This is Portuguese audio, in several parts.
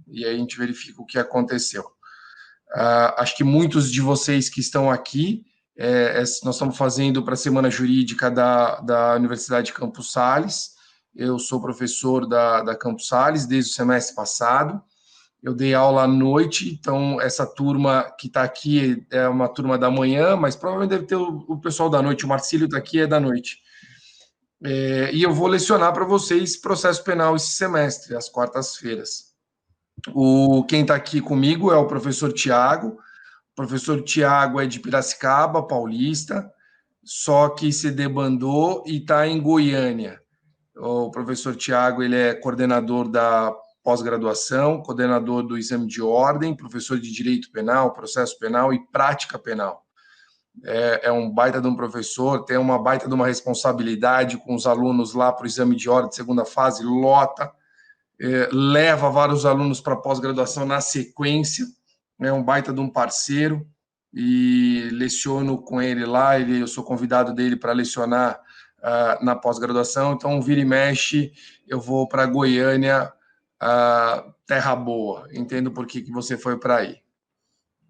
e aí a gente verifica o que aconteceu. Acho que muitos de vocês que estão aqui, nós estamos fazendo para a Semana Jurídica da Universidade Campos Sales. Eu sou professor da Campos Sales desde o semestre passado. Eu dei aula à noite, então essa turma que está aqui é uma turma da manhã, mas provavelmente deve ter o pessoal da noite. O Marcílio está aqui, é da noite. E eu vou lecionar para vocês processo penal esse semestre, às quartas-feiras. Quem está aqui comigo é o professor Tiago. O professor Tiago é de Piracicaba, paulista, só que se debandou e está em Goiânia. O professor Tiago, ele é coordenador da pós-graduação, coordenador do exame de ordem, professor de direito penal, processo penal e prática penal. É um baita de um professor, tem uma baita de uma responsabilidade com os alunos lá para o exame de ordem de segunda fase, lota, leva vários alunos para pós-graduação na sequência, é um baita de um parceiro, e leciono com ele lá, eu sou convidado dele para lecionar na pós-graduação, então vira e mexe, eu vou para Goiânia, terra boa, entendo por que você foi para aí.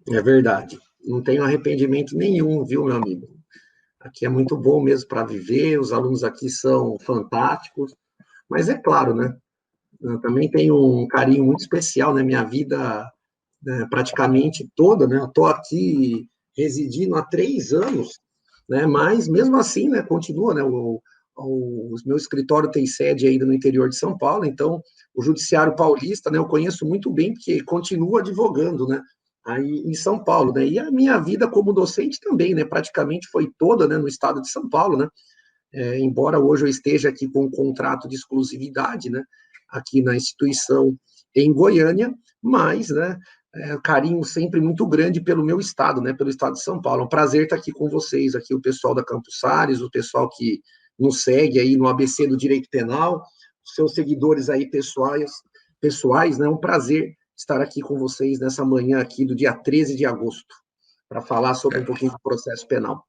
É verdade, não tenho arrependimento nenhum, viu, meu amigo? Aqui é muito bom mesmo para viver, os alunos aqui são fantásticos, mas é claro, né? Eu também tenho um carinho muito especial na minha vida, né, praticamente toda, né? Eu estou aqui residindo há 3 anos, né? Mas mesmo assim, né? Continua, né? O meu escritório tem sede ainda no interior de São Paulo, então o Judiciário Paulista, né? Eu conheço muito bem porque continua advogando, né? Aí em São Paulo, né? E a minha vida como docente também, né? Praticamente foi toda, né? No estado de São Paulo, né? Embora hoje eu esteja aqui com um contrato de exclusividade, né? Aqui na instituição em Goiânia, mas, né? Carinho sempre muito grande pelo meu estado, né? Pelo estado de São Paulo. É um prazer estar aqui com vocês, aqui o pessoal da Campos Sales, o pessoal que nos segue aí no ABC do Direito Penal, os seus seguidores aí pessoais, né? É um prazer estar aqui com vocês nessa manhã aqui do dia 13 de agosto, para falar sobre um pouquinho do processo penal.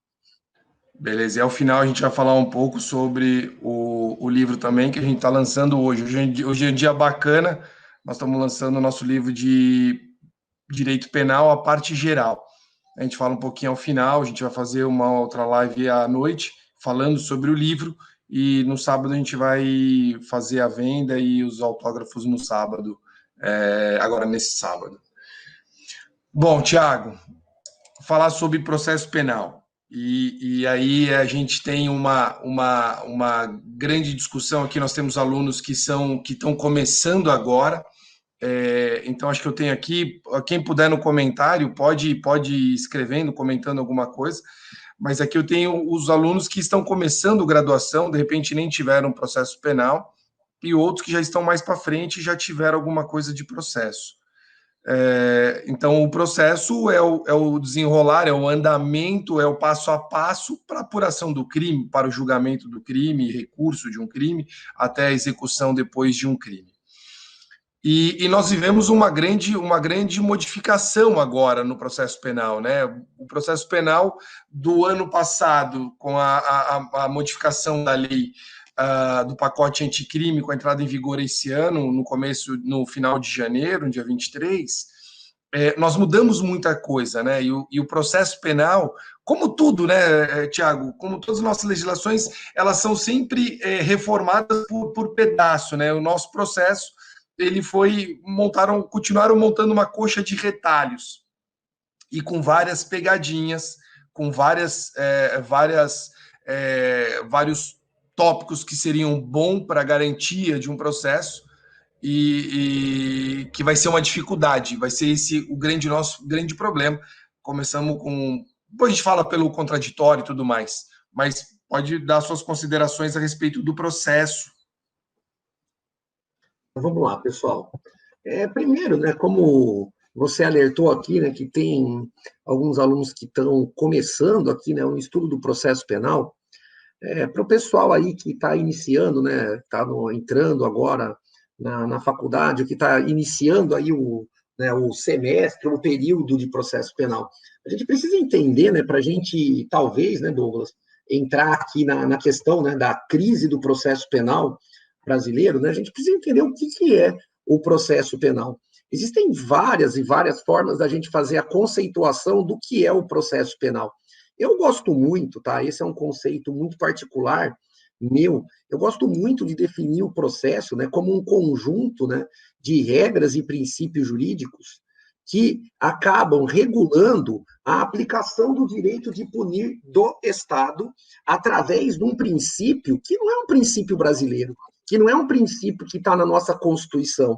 Beleza, e ao final a gente vai falar um pouco sobre o livro também que a gente está lançando hoje. Hoje é um dia bacana, nós estamos lançando o nosso livro de Direito Penal, a parte geral. A gente fala um pouquinho ao final, a gente vai fazer uma outra live à noite, falando sobre o livro, e no sábado a gente vai fazer a venda e os autógrafos no sábado, agora nesse sábado. Bom, Tiago, falar sobre processo penal. E aí a gente tem uma grande discussão aqui, nós temos alunos que estão começando agora, então acho que eu tenho aqui, quem puder no comentário, pode ir escrevendo, comentando alguma coisa, mas aqui eu tenho os alunos que estão começando graduação, de repente nem tiveram processo penal, e outros que já estão mais para frente e já tiveram alguma coisa de processo. Então, o processo é o desenrolar, é o andamento, é o passo a passo para a apuração do crime, para o julgamento do crime, recurso de um crime, até a execução depois de um crime. E nós vivemos uma grande modificação agora no processo penal, né? O processo penal do ano passado, com a modificação da lei do pacote anticrime, com a entrada em vigor esse ano, no final de janeiro, no dia 23, nós mudamos muita coisa, né? E o processo penal, como tudo, né, Tiago? Como todas as nossas legislações, elas são sempre reformadas por pedaço, né? O nosso processo continuaram montando uma coxa de retalhos e com várias pegadinhas, com vários tópicos que seriam bons para a garantia de um processo e que vai ser uma dificuldade, vai ser esse nosso grande problema. Começamos com... Depois a gente fala pelo contraditório e tudo mais, mas pode dar suas considerações a respeito do processo. Vamos lá, pessoal. Primeiro, né, como você alertou aqui, né, que tem alguns alunos que estão começando aqui, né, um estudo do processo penal, para o pessoal aí que está iniciando, né, está entrando agora na faculdade, que está iniciando aí o semestre, o período de processo penal. A gente precisa entender, né, para a gente, talvez, né, Douglas, entrar aqui na questão, né, da crise do processo penal brasileiro, né, a gente precisa entender o que é o processo penal. Existem várias e várias formas da gente fazer a conceituação do que é o processo penal. Eu gosto muito, tá? Esse é um conceito muito particular meu. Eu gosto muito de definir o processo, né, como um conjunto, né, de regras e princípios jurídicos que acabam regulando a aplicação do direito de punir do Estado através de um princípio que não é um princípio brasileiro, que não é um princípio que está na nossa Constituição.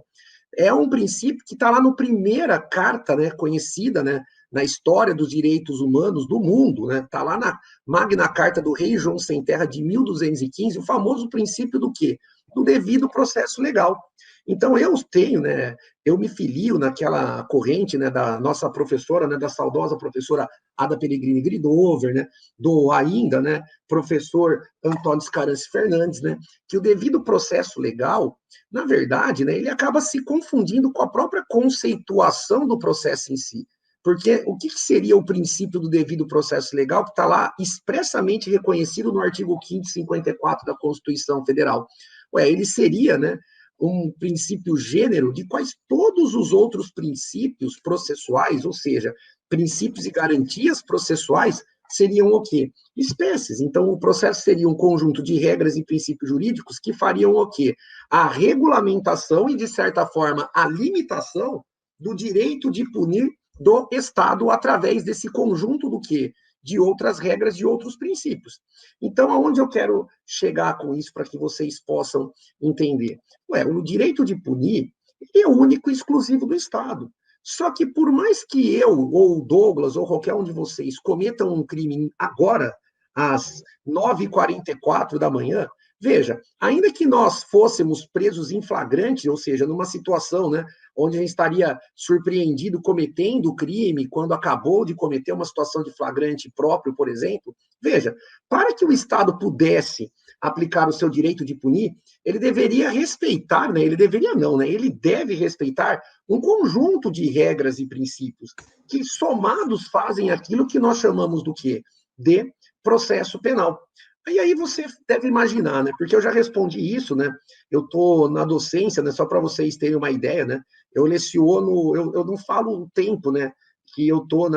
É um princípio que está lá na primeira carta, né, conhecida, né, na história dos direitos humanos do mundo, né? Está lá na Magna Carta do Rei João Sem Terra de 1215, o famoso princípio do quê? Do devido processo legal. Então, eu tenho, né, eu me filio naquela corrente, né, da nossa professora, né, da saudosa professora Ada Peregrini Gridover, né, do ainda, né, professor Antônio Scaranci Fernandes, né, que o devido processo legal, na verdade, né, ele acaba se confundindo com a própria conceituação do processo em si. Porque o que seria o princípio do devido processo legal, que está lá expressamente reconhecido no artigo 5º e 54 da Constituição Federal? Ué, ele seria, né, um princípio gênero de quais todos os outros princípios processuais, ou seja, princípios e garantias processuais, seriam o quê? Espécies. Então, o processo seria um conjunto de regras e princípios jurídicos que fariam o quê? A regulamentação e, de certa forma, a limitação do direito de punir do Estado através desse conjunto do quê? De outras regras, de outros princípios. Então, aonde eu quero chegar com isso para que vocês possam entender? Ué, o direito de punir é único e exclusivo do Estado. Só que por mais que eu, ou o Douglas, ou qualquer um de vocês cometam um crime agora, às 9h44 da manhã, veja, ainda que nós fôssemos presos em flagrante, ou seja, numa situação, né, onde a gente estaria surpreendido cometendo o crime, quando acabou de cometer uma situação de flagrante próprio, por exemplo, veja, para que o Estado pudesse aplicar o seu direito de punir, ele deveria respeitar, né, ele deveria não, né, ele deve respeitar um conjunto de regras e princípios que, somados, fazem aquilo que nós chamamos do quê? De processo penal. E aí você deve imaginar, né? Porque eu já respondi isso, né? Eu estou na docência, né? Só para vocês terem uma ideia, né? Eu leciono, eu não falo o tempo, né? Que eu estou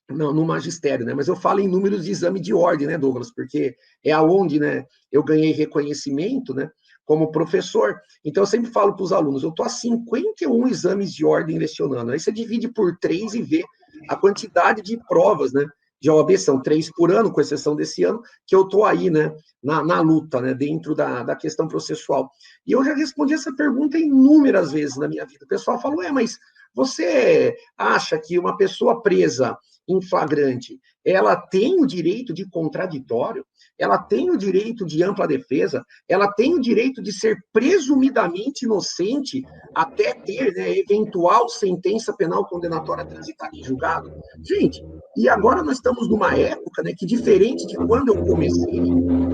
no magistério, né? Mas eu falo em números de exame de ordem, né, Douglas? Porque é aonde, né? Eu ganhei reconhecimento, né? Como professor. Então, eu sempre falo para os alunos, eu estou a 51 exames de ordem lecionando. Aí você divide por 3 e vê a quantidade de provas, né? De OAB, são 3 por ano, com exceção desse ano, que eu estou aí, né, na luta, né, dentro da questão processual. E eu já respondi essa pergunta inúmeras vezes na minha vida. O pessoal fala, mas você acha que uma pessoa presa em flagrante, ela tem o direito de contraditório? Ela tem o direito de ampla defesa? Ela tem o direito de ser presumidamente inocente até ter, né, eventual sentença penal condenatória transitada em julgado? Gente, e agora nós estamos numa época, né, que diferente de quando eu comecei,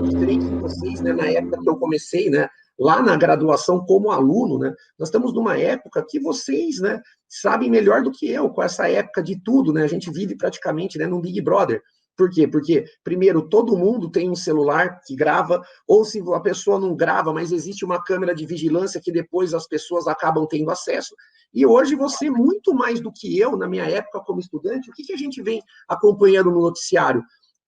diferente de vocês, né, na época que eu comecei, né, lá na graduação como aluno, né, nós estamos numa época que vocês, né, sabem melhor do que eu, com essa época de tudo, né, a gente vive praticamente, né, num Big Brother. Por quê? Porque, primeiro, todo mundo tem um celular que grava, ou se a pessoa não grava, mas existe uma câmera de vigilância que depois as pessoas acabam tendo acesso. E hoje você, muito mais do que eu, na minha época como estudante, o que a gente vem acompanhando no noticiário?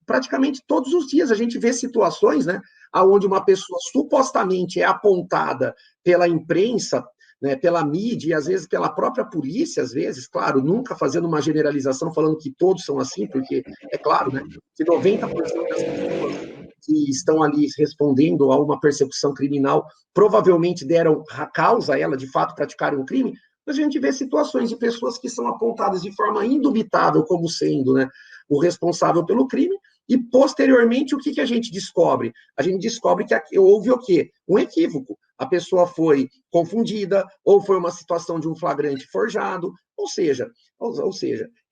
Praticamente todos os dias a gente vê situações, né, onde uma pessoa supostamente é apontada pela imprensa, né, pela mídia e às vezes pela própria polícia, às vezes, claro, nunca fazendo uma generalização falando que todos são assim, porque é claro, né, que 90% das pessoas que estão ali respondendo a uma persecução criminal provavelmente deram a causa a ela, de fato, praticaram um crime. A gente vê situações de pessoas que são apontadas de forma indubitável como sendo, né, o responsável pelo crime, e posteriormente o que a gente descobre? A gente descobre que houve o quê? Um equívoco. A pessoa foi confundida, ou foi uma situação de um flagrante forjado, ou seja,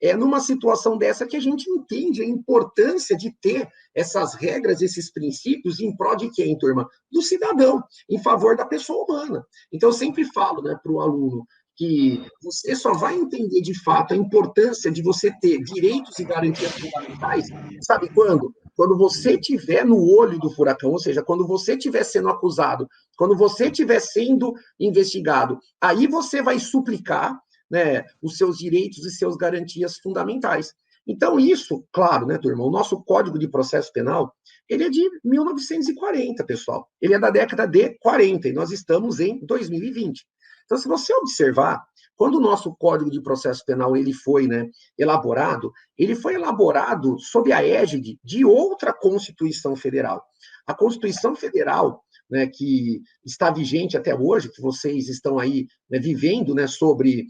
é numa situação dessa que a gente entende a importância de ter essas regras, esses princípios em prol de quem, turma? Do cidadão, em favor da pessoa humana. Então, eu sempre falo, né, para o aluno, que você só vai entender de fato a importância de você ter direitos e garantias fundamentais, sabe quando? quando você estiver no olho do furacão, ou seja, quando você estiver sendo acusado, quando você estiver sendo investigado, aí você vai suplicar, né, os seus direitos e suas garantias fundamentais. Então, isso, claro, né, turma, o nosso Código de Processo Penal, ele é de 1940, pessoal. Ele é da década de 40, e nós estamos em 2020. Então, se você observar, quando o nosso Código de Processo Penal ele foi, né, elaborado, ele foi elaborado sob a égide de outra Constituição Federal. A Constituição Federal, né, que está vigente até hoje, que vocês estão aí, né, vivendo, né, sobre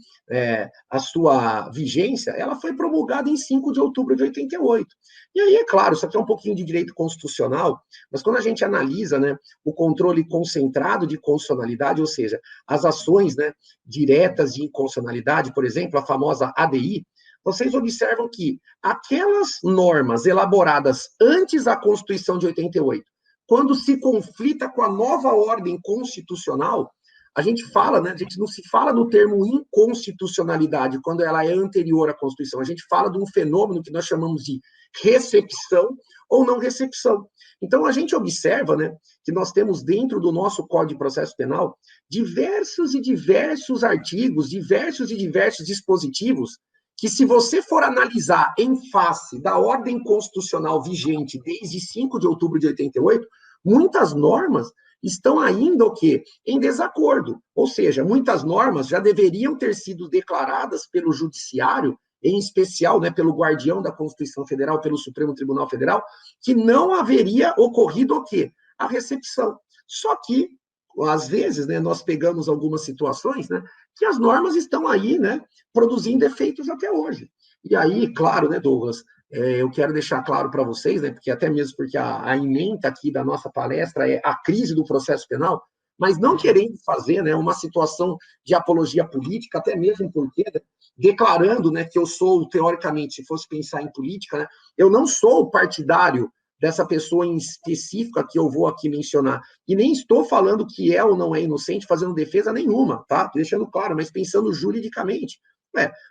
a sua vigência, ela foi promulgada em 5 de outubro de 88. E aí, é claro, isso aqui é um pouquinho de direito constitucional, mas quando a gente analisa, né, o controle concentrado de constitucionalidade, ou seja, as ações, né, diretas de inconstitucionalidade, por exemplo, a famosa ADI, vocês observam que aquelas normas elaboradas antes da Constituição de 88, quando se conflita com a nova ordem constitucional, a gente fala, né, a gente não se fala no termo inconstitucionalidade quando ela é anterior à Constituição, a gente fala de um fenômeno que nós chamamos de recepção ou não recepção. Então, a gente observa, né, que nós temos dentro do nosso Código de Processo Penal diversos e diversos artigos, diversos e diversos dispositivos que, se você for analisar em face da ordem constitucional vigente desde 5 de outubro de 88, muitas normas estão ainda o quê? Em desacordo. Ou seja, muitas normas já deveriam ter sido declaradas pelo Judiciário, em especial, né, pelo guardião da Constituição Federal, pelo Supremo Tribunal Federal, que não haveria ocorrido o quê? A recepção. Só que, às vezes, né, nós pegamos algumas situações, né, que as normas estão aí, né, produzindo efeitos até hoje. E aí, claro, né, Douglas, eu quero deixar claro para vocês, né, porque até mesmo porque a ementa aqui da nossa palestra é a crise do processo penal, mas não querendo fazer, né, uma situação de apologia política, até mesmo porque, né, declarando, né, que eu sou, teoricamente, se fosse pensar em política, né, eu não sou partidário dessa pessoa em específica que eu vou aqui mencionar. E nem estou falando que é ou não é inocente, fazendo defesa nenhuma, tá? Tô deixando claro, mas pensando juridicamente.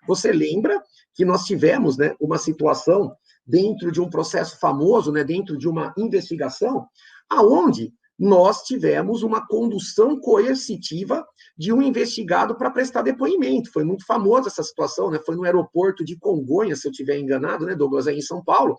Você lembra que nós tivemos, né, uma situação dentro de um processo famoso, né, dentro de uma investigação, aonde nós tivemos uma condução coercitiva de um investigado para prestar depoimento. Foi muito famosa essa situação, né? Foi no aeroporto de Congonhas, se eu estiver enganado, né, Douglas, aí em São Paulo,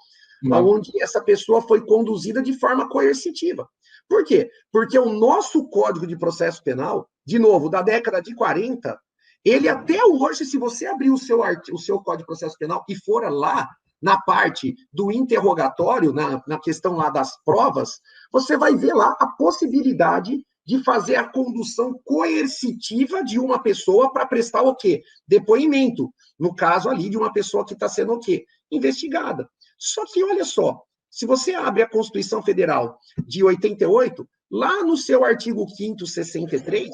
onde essa pessoa foi conduzida de forma coercitiva. Por quê? Porque o nosso Código de Processo Penal, de novo, da década de 40, ele até hoje, se você abrir o seu Código de Processo Penal e for lá na parte do interrogatório, na questão lá das provas, você vai ver lá a possibilidade de fazer a condução coercitiva de uma pessoa para prestar o quê? Depoimento. No caso ali de uma pessoa que está sendo o quê? Investigada. Só que, olha só, se você abre a Constituição Federal de 88, lá no seu artigo 5º, 63,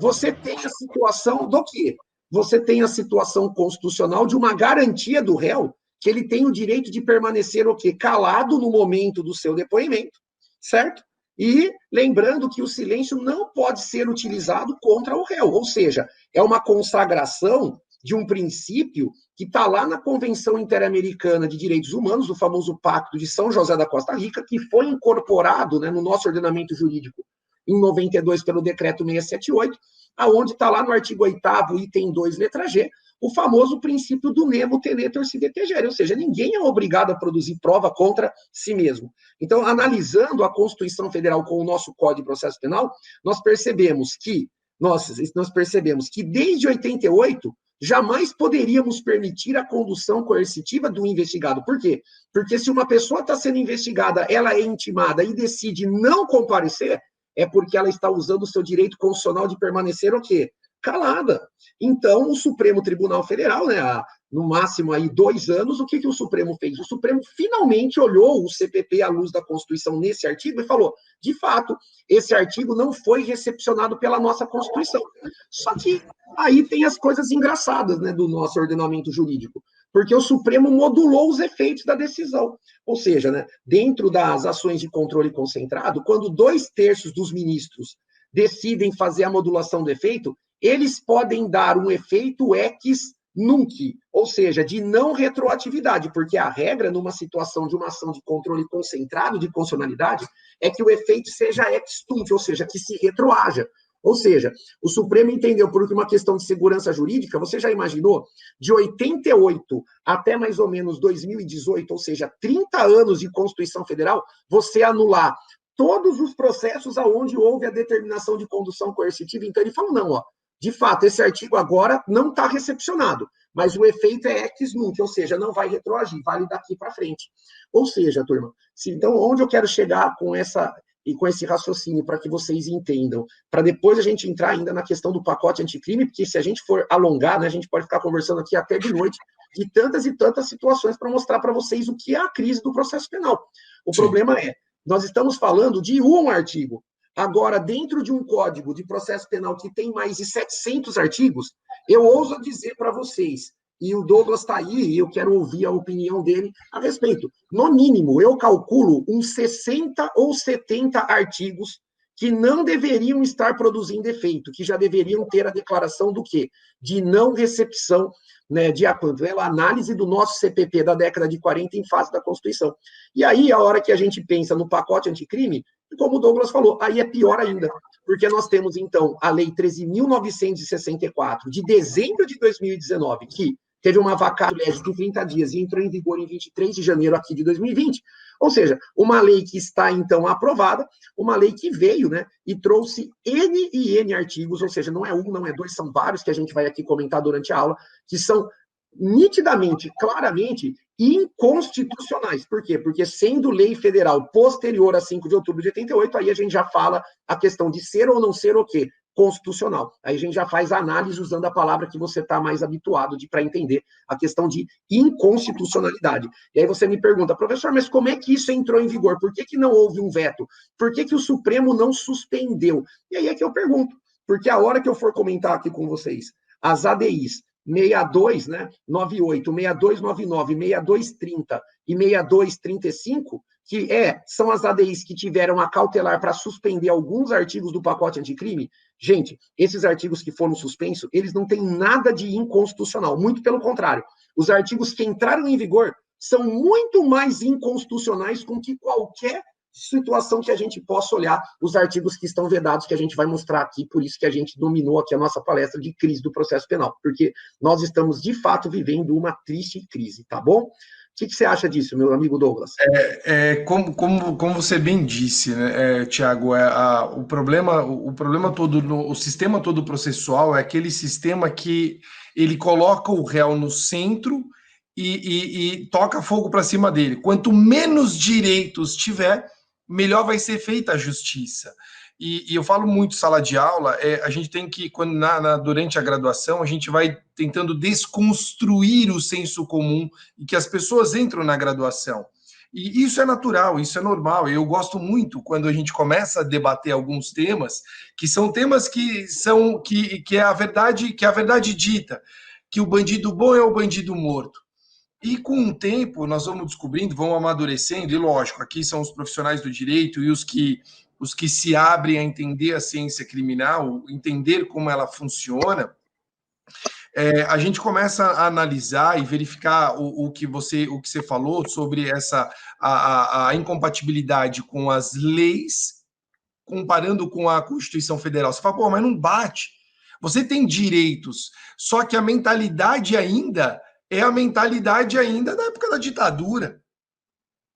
você tem a situação do quê? Você tem a situação constitucional de uma garantia do réu que ele tem o direito de permanecer o quê? Calado no momento do seu depoimento, certo? E lembrando que o silêncio não pode ser utilizado contra o réu, ou seja, é uma consagração de um princípio que está lá na Convenção Interamericana de Direitos Humanos, o famoso Pacto de São José da Costa Rica, que foi incorporado, né, no nosso ordenamento jurídico em 92 pelo Decreto 678, aonde está lá no artigo 8º, item 2, letra G, o famoso princípio do nemo tenetur sive tegere, ou seja, ninguém é obrigado a produzir prova contra si mesmo. Então, analisando a Constituição Federal com o nosso Código de Processo Penal, nós percebemos que desde 88, jamais poderíamos permitir a condução coercitiva do investigado. Por quê? Porque se uma pessoa está sendo investigada, ela é intimada e decide não comparecer, é porque ela está usando o seu direito constitucional de permanecer o quê? Calada. Então, o Supremo Tribunal Federal, né, no máximo aí 2 anos, o que o Supremo fez? O Supremo finalmente olhou o CPP à luz da Constituição nesse artigo e falou, de fato, esse artigo não foi recepcionado pela nossa Constituição. Só que aí tem as coisas engraçadas, né, do nosso ordenamento jurídico, porque o Supremo modulou os efeitos da decisão. Ou seja, né, dentro das ações de controle concentrado, quando 2/3 dos ministros decidem fazer a modulação do efeito, eles podem dar um efeito ex nunc, ou seja, de não retroatividade, porque a regra numa situação de uma ação de controle concentrado de constitucionalidade é que o efeito seja ex tunc, ou seja, que se retroaja. Ou seja, o Supremo entendeu por uma questão de segurança jurídica, você já imaginou, de 88 até mais ou menos 2018, ou seja, 30 anos de Constituição Federal, você anular todos os processos aonde houve a determinação de condução coercitiva. Então ele falou, não, ó, de fato, esse artigo agora não está recepcionado, mas o efeito é ex nunc, ou seja, não vai retroagir, vale daqui para frente. Ou seja, turma, então onde eu quero chegar com esse raciocínio para que vocês entendam, para depois a gente entrar ainda na questão do pacote anticrime, porque se a gente for alongar, né, a gente pode ficar conversando aqui até de noite de tantas e tantas situações para mostrar para vocês o que é a crise do processo penal. O Sim. problema é, nós estamos falando de um artigo. Agora, dentro de um código de processo penal que tem mais de 700 artigos, eu ouso dizer para vocês, e o Douglas está aí, e eu quero ouvir a opinião dele a respeito. No mínimo, eu calculo uns 60 ou 70 artigos que não deveriam estar produzindo efeito, que já deveriam ter a declaração do quê? De não recepção, né, de acordo com a análise do nosso CPP da década de 40 em face da Constituição. E aí, a hora que a gente pensa no pacote anticrime, como o Douglas falou, aí é pior ainda, porque nós temos, então, a Lei 13.964, de dezembro de 2019, que teve uma vacatio legis de 30 dias e entrou em vigor em 23 de janeiro aqui de 2020. Ou seja, uma lei que está, então, aprovada, uma lei que veio, né, e trouxe N e N artigos, ou seja, não é um, não é dois, são vários que a gente vai aqui comentar durante a aula, que são nitidamente, claramente, inconstitucionais. Por quê? Porque sendo lei federal posterior a 5 de outubro de 88, aí a gente já fala a questão de ser ou não ser o quê? Constitucional. Aí a gente já faz a análise usando a palavra que você está mais habituado para entender a questão de inconstitucionalidade. E aí você me pergunta, professor, mas como é que isso entrou em vigor? Por que não houve um veto? Por que o Supremo não suspendeu? E aí é que eu pergunto, porque a hora que eu for comentar aqui com vocês, as ADIs 62, né, 98, 6299, 6230 e 6235, que são as ADIs que tiveram a cautelar para suspender alguns artigos do pacote anticrime. Gente, esses artigos que foram suspensos, eles não têm nada de inconstitucional, muito pelo contrário. Os artigos que entraram em vigor são muito mais inconstitucionais com que qualquer situação que a gente possa olhar, os artigos que estão vedados, que a gente vai mostrar aqui, por isso que a gente dominou aqui a nossa palestra de crise do processo penal, porque nós estamos, de fato, vivendo uma triste crise, tá bom? O que você acha disso, meu amigo Douglas? Como você bem disse, né, Tiago, o problema todo, o sistema todo processual é aquele sistema que ele coloca o réu no centro e toca fogo para cima dele. Quanto menos direitos tiver, melhor vai ser feita a justiça. E eu falo muito sala de aula, a gente tem que, durante a graduação, a gente vai tentando desconstruir o senso comum e que as pessoas entram na graduação. E isso é natural, isso é normal. Eu gosto muito quando a gente começa a debater alguns temas, que são temas que é a verdade dita, que o bandido bom é o bandido morto. E com o tempo nós vamos descobrindo, vamos amadurecendo, e lógico, aqui são os profissionais do direito e os que se abrem a entender a ciência criminal, entender como ela funciona, a gente começa a analisar e verificar o que você falou sobre a incompatibilidade com as leis, comparando com a Constituição Federal. Você fala, pô, mas não bate. Você tem direitos, só que a mentalidade ainda é a mentalidade ainda da época da ditadura,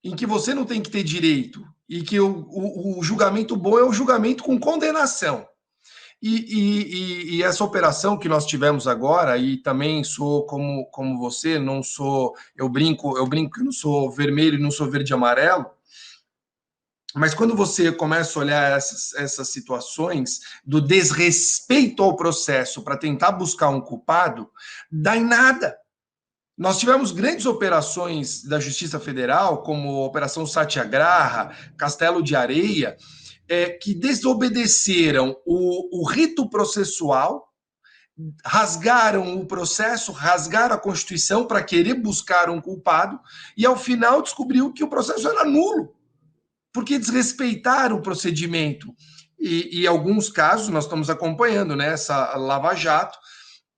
em que você não tem que ter direito, e que o julgamento bom é o julgamento com condenação. E essa operação que nós tivemos agora, e também sou como você, não sou, eu brinco que não sou vermelho e não sou verde e amarelo, mas quando você começa a olhar essas situações do desrespeito ao processo para tentar buscar um culpado, dá em nada. Nós tivemos grandes operações da Justiça Federal, como a Operação Satyagraha, Castelo de Areia, que desobedeceram o rito processual, rasgaram o processo, rasgaram a Constituição para querer buscar um culpado, e ao final descobriu que o processo era nulo, porque desrespeitaram o procedimento. E em alguns casos, nós estamos acompanhando, né, essa Lava Jato,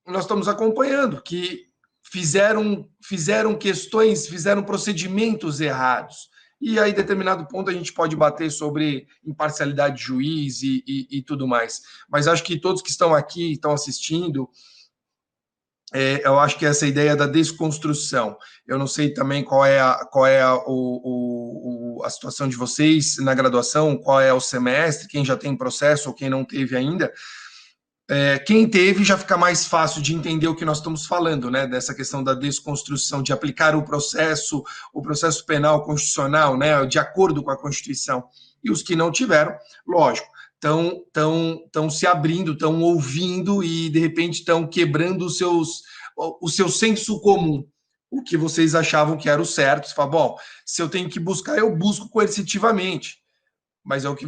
nós estamos acompanhando que fizeram questões, fizeram procedimentos errados. E aí, em determinado ponto, a gente pode bater sobre imparcialidade de juiz e tudo mais. Mas acho que todos que estão aqui, estão assistindo, eu acho que essa ideia da desconstrução. Eu não sei também qual é a situação de vocês na graduação, qual é o semestre, quem já tem processo ou quem não teve ainda. Quem teve já fica mais fácil de entender o que nós estamos falando, né? Dessa questão da desconstrução, de aplicar o processo penal constitucional, né? De acordo com a Constituição. E os que não tiveram, lógico, estão se abrindo, estão ouvindo e, de repente, estão quebrando o seu senso comum. O que vocês achavam que era o certo. Você fala, bom, se eu tenho que buscar, eu busco coercitivamente. Mas é o que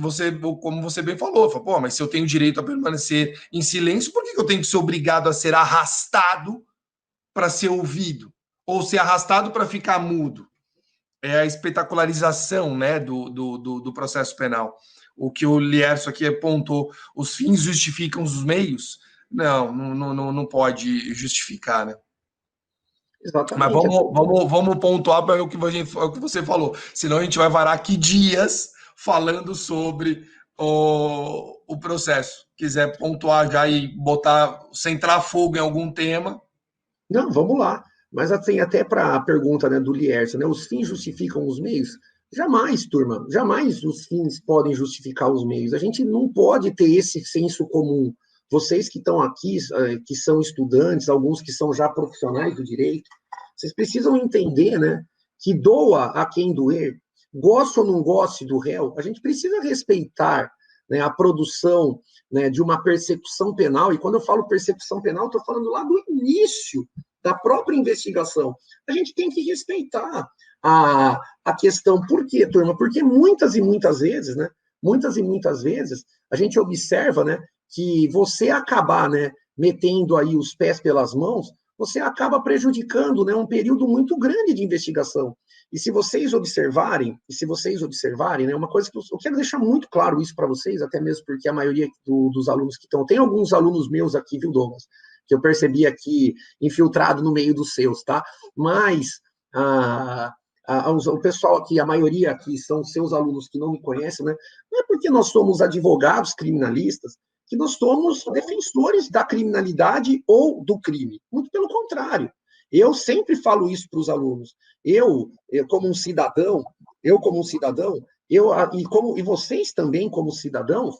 como você bem falou, pô, mas se eu tenho direito a permanecer em silêncio, por que eu tenho que ser obrigado a ser arrastado para ser ouvido? Ou ser arrastado para ficar mudo? É a espetacularização, né, do processo penal. O que o Lierso aqui apontou, os fins justificam os meios? Não pode justificar, né? Mas Exatamente. vamos pontuar para o que você falou. Senão a gente vai varar aqui dias falando sobre o processo. Quiser pontuar já e centrar fogo em algum tema. Não, vamos lá. Mas assim, até para a pergunta, né, do Lierson, né, os fins justificam os meios? Jamais, turma, jamais os fins podem justificar os meios. A gente não pode ter esse senso comum. Vocês que estão aqui, que são estudantes, alguns que são já profissionais do direito, vocês precisam entender, né, que doa a quem doer, goste ou não goste do réu, a gente precisa respeitar, né, a produção, né, de uma persecução penal. E quando eu falo persecução penal, estou falando lá do início da própria investigação. A gente tem que respeitar a questão. Por quê, turma? Porque muitas e muitas vezes, né, a gente observa, né, que você acabar, né, metendo aí os pés pelas mãos, você acaba prejudicando, né, um período muito grande de investigação. E se vocês observarem, né, uma coisa que eu quero deixar muito claro isso para vocês, até mesmo porque a maioria dos alunos que estão, tem alguns alunos meus aqui, viu, Douglas, que eu percebi aqui infiltrado no meio dos seus, tá? Mas o pessoal aqui, a maioria aqui são seus alunos que não me conhecem, né? Não é porque nós somos advogados criminalistas que nós somos defensores da criminalidade ou do crime. Muito pelo contrário. Eu sempre falo isso para os alunos. Eu como um cidadão, e vocês também como cidadãos,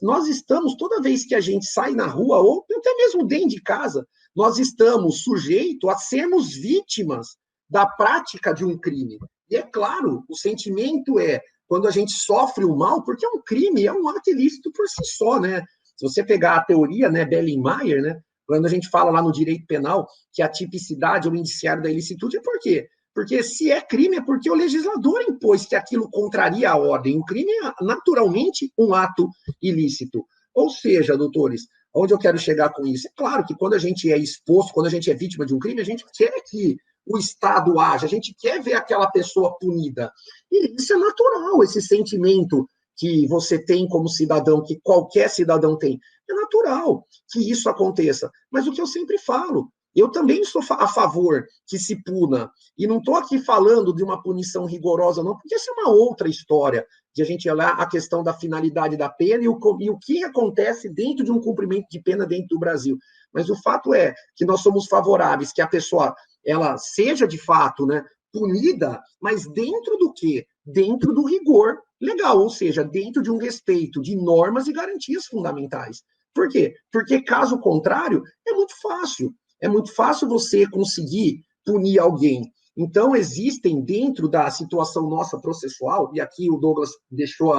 nós estamos, toda vez que a gente sai na rua, ou até mesmo dentro de casa, nós estamos sujeitos a sermos vítimas da prática de um crime. E é claro, o sentimento é quando a gente sofre o mal, porque é um crime, é um ato ilícito por si só, né? Se você pegar a teoria, né, Belling-Meyer, né, quando a gente fala lá no direito penal que a tipicidade ou o indiciário da ilicitude, é por quê? Porque se é crime, é porque o legislador impôs que aquilo contraria a ordem. O crime é, naturalmente, um ato ilícito. Ou seja, doutores, onde eu quero chegar com isso? É claro que quando a gente é exposto, quando a gente é vítima de um crime, a gente quer que o Estado haja, a gente quer ver aquela pessoa punida. E isso é natural, esse sentimento que você tem como cidadão, que qualquer cidadão tem. É natural que isso aconteça. Mas o que eu sempre falo, eu também sou a favor que se puna. E não estou aqui falando de uma punição rigorosa, não, porque essa é uma outra história, de a gente olhar a questão da finalidade da pena e o que acontece dentro de um cumprimento de pena dentro do Brasil. Mas o fato é que nós somos favoráveis que a pessoa ela seja, de fato, né, punida, mas dentro do quê? Dentro do rigor legal, ou seja, dentro de um respeito de normas e garantias fundamentais. Por quê? Porque, caso contrário, é muito fácil. É muito fácil você conseguir punir alguém. Então, existem dentro da situação nossa processual, e aqui o Douglas deixou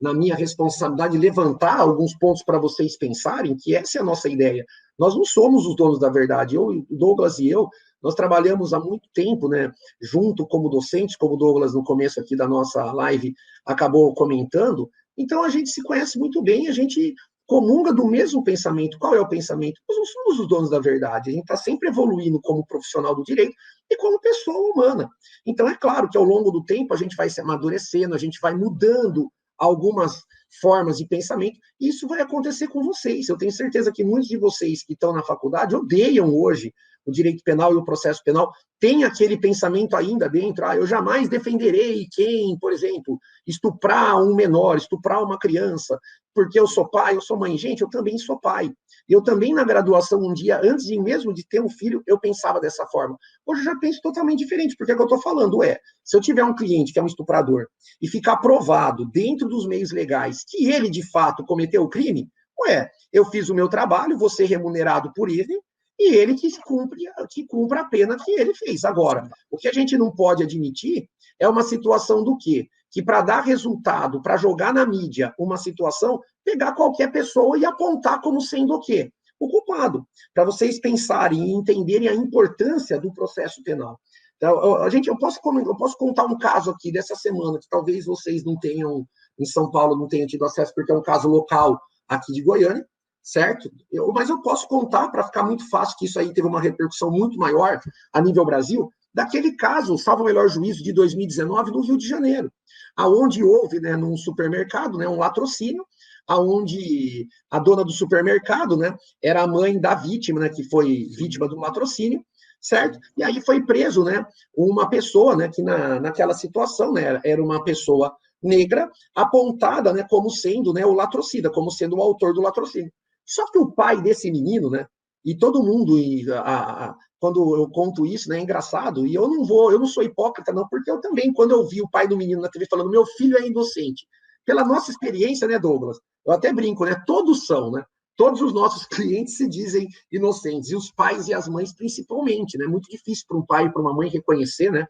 na minha responsabilidade levantar alguns pontos para vocês pensarem, que essa é a nossa ideia. Nós não somos os donos da verdade. O Douglas e eu, nós trabalhamos há muito tempo, né, junto como docentes, como o Douglas no começo aqui da nossa live acabou comentando. Então, a gente se conhece muito bem, a gente comunga do mesmo pensamento. Qual é o pensamento? Nós não somos os donos da verdade, a gente está sempre evoluindo como profissional do direito e como pessoa humana. Então, é claro que ao longo do tempo a gente vai se amadurecendo, a gente vai mudando algumas formas de pensamento, e isso vai acontecer com vocês. Eu tenho certeza que muitos de vocês que estão na faculdade odeiam hoje o direito penal e o processo penal, tem aquele pensamento ainda dentro, eu jamais defenderei quem, por exemplo, estuprar um menor, estuprar uma criança, porque eu sou pai, eu sou mãe. Gente, eu também sou pai. Eu também, na graduação, um dia, antes mesmo de ter um filho, eu pensava dessa forma. Hoje eu já penso totalmente diferente, porque o que eu estou falando se eu tiver um cliente que é um estuprador e ficar provado dentro dos meios legais que ele, de fato, cometeu o crime, eu fiz o meu trabalho, vou ser remunerado por ele, e ele que cumpra a pena que ele fez. Agora, o que a gente não pode admitir é uma situação do quê? Que para dar resultado, para jogar na mídia uma situação, pegar qualquer pessoa e apontar como sendo o quê? O culpado. Para vocês pensarem e entenderem a importância do processo penal. Então, eu posso contar um caso aqui dessa semana, que talvez vocês não tenham, em São Paulo, não tenham tido acesso, porque é um caso local aqui de Goiânia, certo? Mas eu posso contar, para ficar muito fácil, que isso aí teve uma repercussão muito maior a nível Brasil, daquele caso, salvo o melhor juízo, de 2019, no Rio de Janeiro, aonde houve, num supermercado, um latrocínio, aonde a dona do supermercado, era a mãe da vítima, que foi vítima do latrocínio, certo? E aí foi preso, uma pessoa, que naquela situação, era uma pessoa negra, apontada, como sendo, o latrocida, como sendo o autor do latrocínio. Só que o pai desse menino, e todo mundo, quando eu conto isso, é engraçado, e eu não sou hipócrita, não, porque eu também, quando eu vi o pai do menino na TV falando, meu filho é inocente, pela nossa experiência, Douglas, eu até brinco, todos são, todos os nossos clientes se dizem inocentes, e os pais e as mães principalmente, muito difícil para um pai e para uma mãe reconhecer,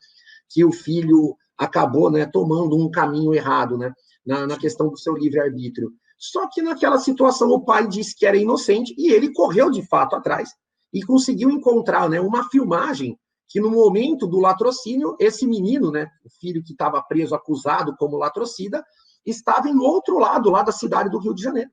que o filho acabou, tomando um caminho errado, na questão do seu livre-arbítrio. Só que naquela situação o pai disse que era inocente e ele correu de fato atrás e conseguiu encontrar, uma filmagem que no momento do latrocínio, esse menino, o filho que estava preso, acusado como latrocida, estava em outro lado, lá da cidade do Rio de Janeiro,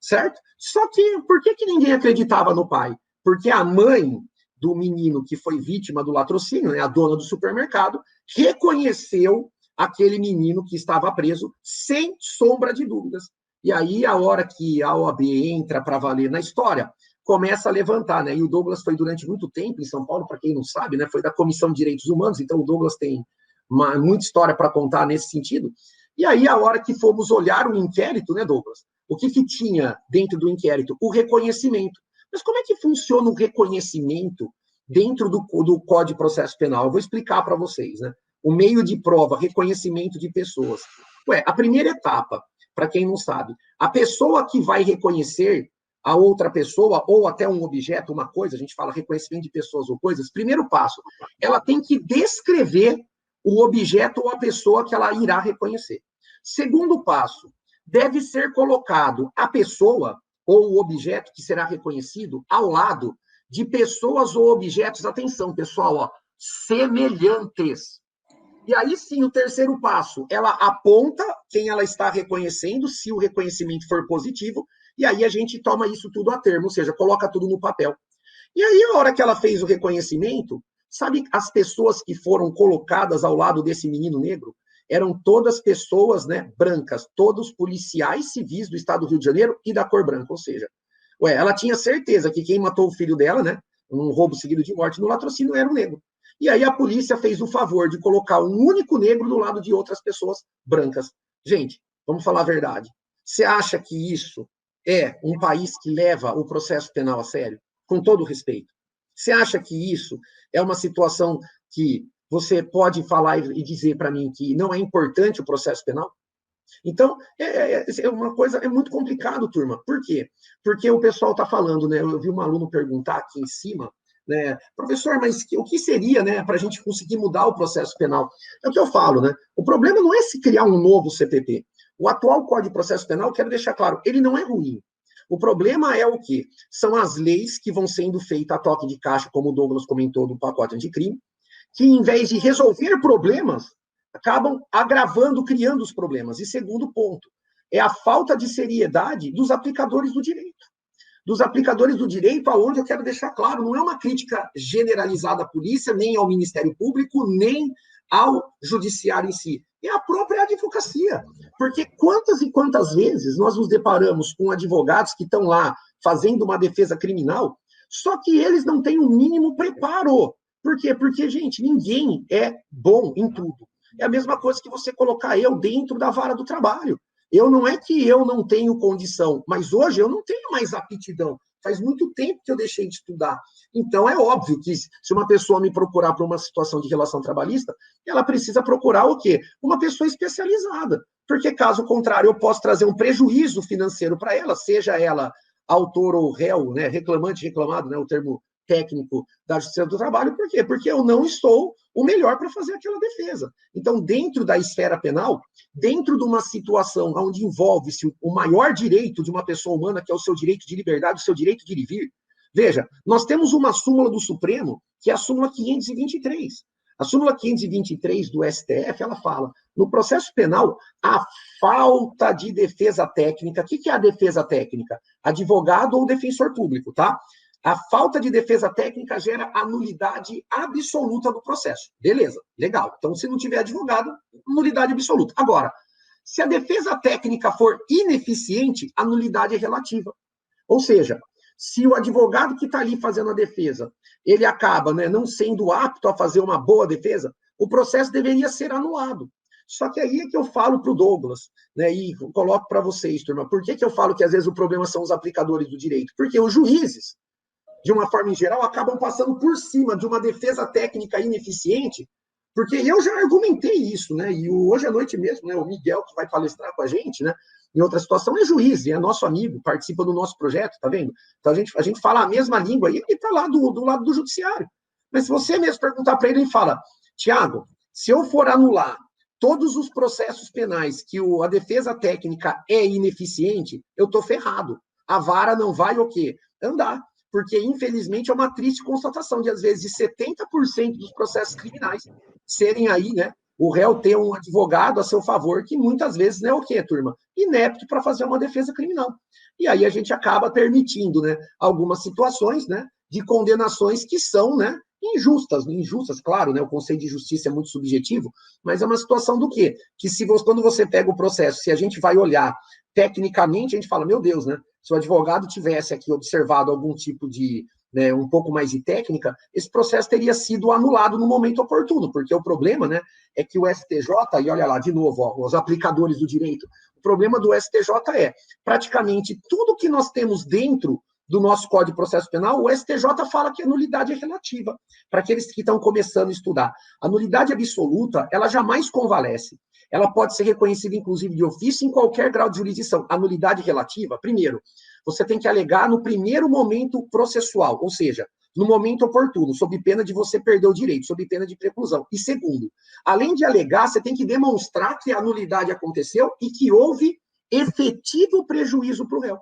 certo? Só que, por que ninguém acreditava no pai? Porque a mãe do menino que foi vítima do latrocínio, a dona do supermercado, reconheceu aquele menino que estava preso sem sombra de dúvidas. E aí, a hora que a OAB entra para valer na história, começa a levantar, E o Douglas foi durante muito tempo em São Paulo, para quem não sabe, foi da Comissão de Direitos Humanos, então o Douglas tem muita história para contar nesse sentido. E aí, a hora que fomos olhar o inquérito, Douglas, o que tinha dentro do inquérito? O reconhecimento. Mas como é que funciona o reconhecimento dentro do Código de Processo Penal? Eu vou explicar para vocês, O meio de prova, reconhecimento de pessoas. A primeira etapa, para quem não sabe, a pessoa que vai reconhecer a outra pessoa, ou até um objeto, uma coisa, a gente fala reconhecimento de pessoas ou coisas, primeiro passo, ela tem que descrever o objeto ou a pessoa que ela irá reconhecer. Segundo passo, deve ser colocado a pessoa ou o objeto que será reconhecido ao lado de pessoas ou objetos, atenção, pessoal, semelhantes. E aí sim, o terceiro passo, ela aponta quem ela está reconhecendo, se o reconhecimento for positivo, e aí a gente toma isso tudo a termo, ou seja, coloca tudo no papel. E aí, a hora que ela fez o reconhecimento, sabe, as pessoas que foram colocadas ao lado desse menino negro eram todas pessoas, brancas, todos policiais civis do estado do Rio de Janeiro e da cor branca, ou seja, ela tinha certeza que quem matou o filho dela, um roubo seguido de morte no latrocínio, era um negro. E aí a polícia fez o favor de colocar um único negro do lado de outras pessoas brancas. Gente, vamos falar a verdade. Você acha que isso é um país que leva o processo penal a sério? Com todo respeito. Você acha que isso é uma situação que você pode falar e dizer para mim que não é importante o processo penal? Então, é uma coisa, é muito complicado, turma. Por quê? Porque o pessoal está falando, eu vi um aluno perguntar aqui em cima, professor, mas o que seria, para a gente conseguir mudar o processo penal? É o que eu falo, O problema não é se criar um novo CPP. O atual Código de Processo Penal, quero deixar claro, ele não é ruim. O problema é o quê? São as leis que vão sendo feitas a toque de caixa, como o Douglas comentou do pacote anticrime, que em vez de resolver problemas, acabam agravando, criando os problemas. E segundo ponto, é a falta de seriedade dos aplicadores do direito. Dos aplicadores do direito, aonde eu quero deixar claro, não é uma crítica generalizada à polícia, nem ao Ministério Público, nem ao judiciário em si. É a própria advocacia. Porque quantas e quantas vezes nós nos deparamos com advogados que estão lá fazendo uma defesa criminal, Só que eles não têm o mínimo preparo. Por quê? Porque, gente, ninguém é bom em tudo. É a mesma coisa que você colocar eu dentro da vara do trabalho. Eu não é que eu não tenho condição, mas hoje eu não tenho mais aptidão. Faz muito tempo que eu deixei de estudar. Então, é óbvio que se uma pessoa me procurar para uma situação de relação trabalhista, ela precisa procurar o quê? Uma pessoa especializada. Porque, caso contrário, eu posso trazer um prejuízo financeiro para ela, seja ela autor ou réu, né, reclamante, reclamado, né, o termo técnico da Justiça do Trabalho. Por quê? Porque eu não estou o melhor para fazer aquela defesa. Então, dentro da esfera penal, dentro de uma situação onde envolve-se o maior direito de uma pessoa humana, que é o seu direito de liberdade, o seu direito de ir e vir, veja, nós temos uma súmula do Supremo, que é a súmula 523. A súmula 523 do STF, ela fala, no processo penal, a falta de defesa técnica. O que é a defesa técnica? Advogado ou defensor público, tá? A falta de defesa técnica gera a nulidade absoluta do processo. Beleza, legal. Então, se não tiver advogado, nulidade absoluta. Agora, se a defesa técnica for ineficiente, a nulidade é relativa. Ou seja, se o advogado que está ali fazendo a defesa, ele acaba, né, não sendo apto a fazer uma boa defesa, o processo deveria ser anulado. Só que aí é que eu falo para o Douglas, né, e coloco para vocês, turma, por que eu falo que às vezes o problema são os aplicadores do direito? Porque os juízes, de uma forma em geral, acabam passando por cima de uma defesa técnica ineficiente, porque eu já argumentei isso, né? E hoje à noite mesmo, né, o Miguel, que vai palestrar com a gente, né, em outra situação, é juiz, é nosso amigo, participa do nosso projeto, tá vendo? Então a gente fala a mesma língua e ele está lá do lado do judiciário. Mas se você mesmo perguntar para ele, ele fala, Tiago, se eu for anular todos os processos penais que a defesa técnica é ineficiente, eu estou ferrado. A vara não vai o quê? Andar. Porque, infelizmente, é uma triste constatação de, às vezes, 70% dos processos criminais serem aí, né, o réu ter um advogado a seu favor, que muitas vezes é o quê, turma? Inepto para fazer uma defesa criminal. E aí a gente acaba permitindo, né, algumas situações, né, de condenações que são, né, injustas, claro, né, o conceito de justiça é muito subjetivo, mas é uma situação do quê? Que quando você pega o processo, se a gente vai olhar tecnicamente, a gente fala, meu Deus, né, se o advogado tivesse aqui observado algum tipo de, né, um pouco mais de técnica, esse processo teria sido anulado no momento oportuno, porque o problema, né, é que o STJ, e olha lá, de novo, ó, os aplicadores do direito, o problema do STJ é, praticamente tudo que nós temos dentro do nosso Código de Processo Penal, o STJ fala que a nulidade é relativa, para aqueles que estão começando a estudar. A nulidade absoluta, ela jamais convalesce. Ela pode ser reconhecida, inclusive, de ofício em qualquer grau de jurisdição. A nulidade relativa, primeiro, você tem que alegar no primeiro momento processual, ou seja, no momento oportuno, sob pena de você perder o direito, sob pena de preclusão. E segundo, além de alegar, você tem que demonstrar que a nulidade aconteceu e que houve efetivo prejuízo para o réu.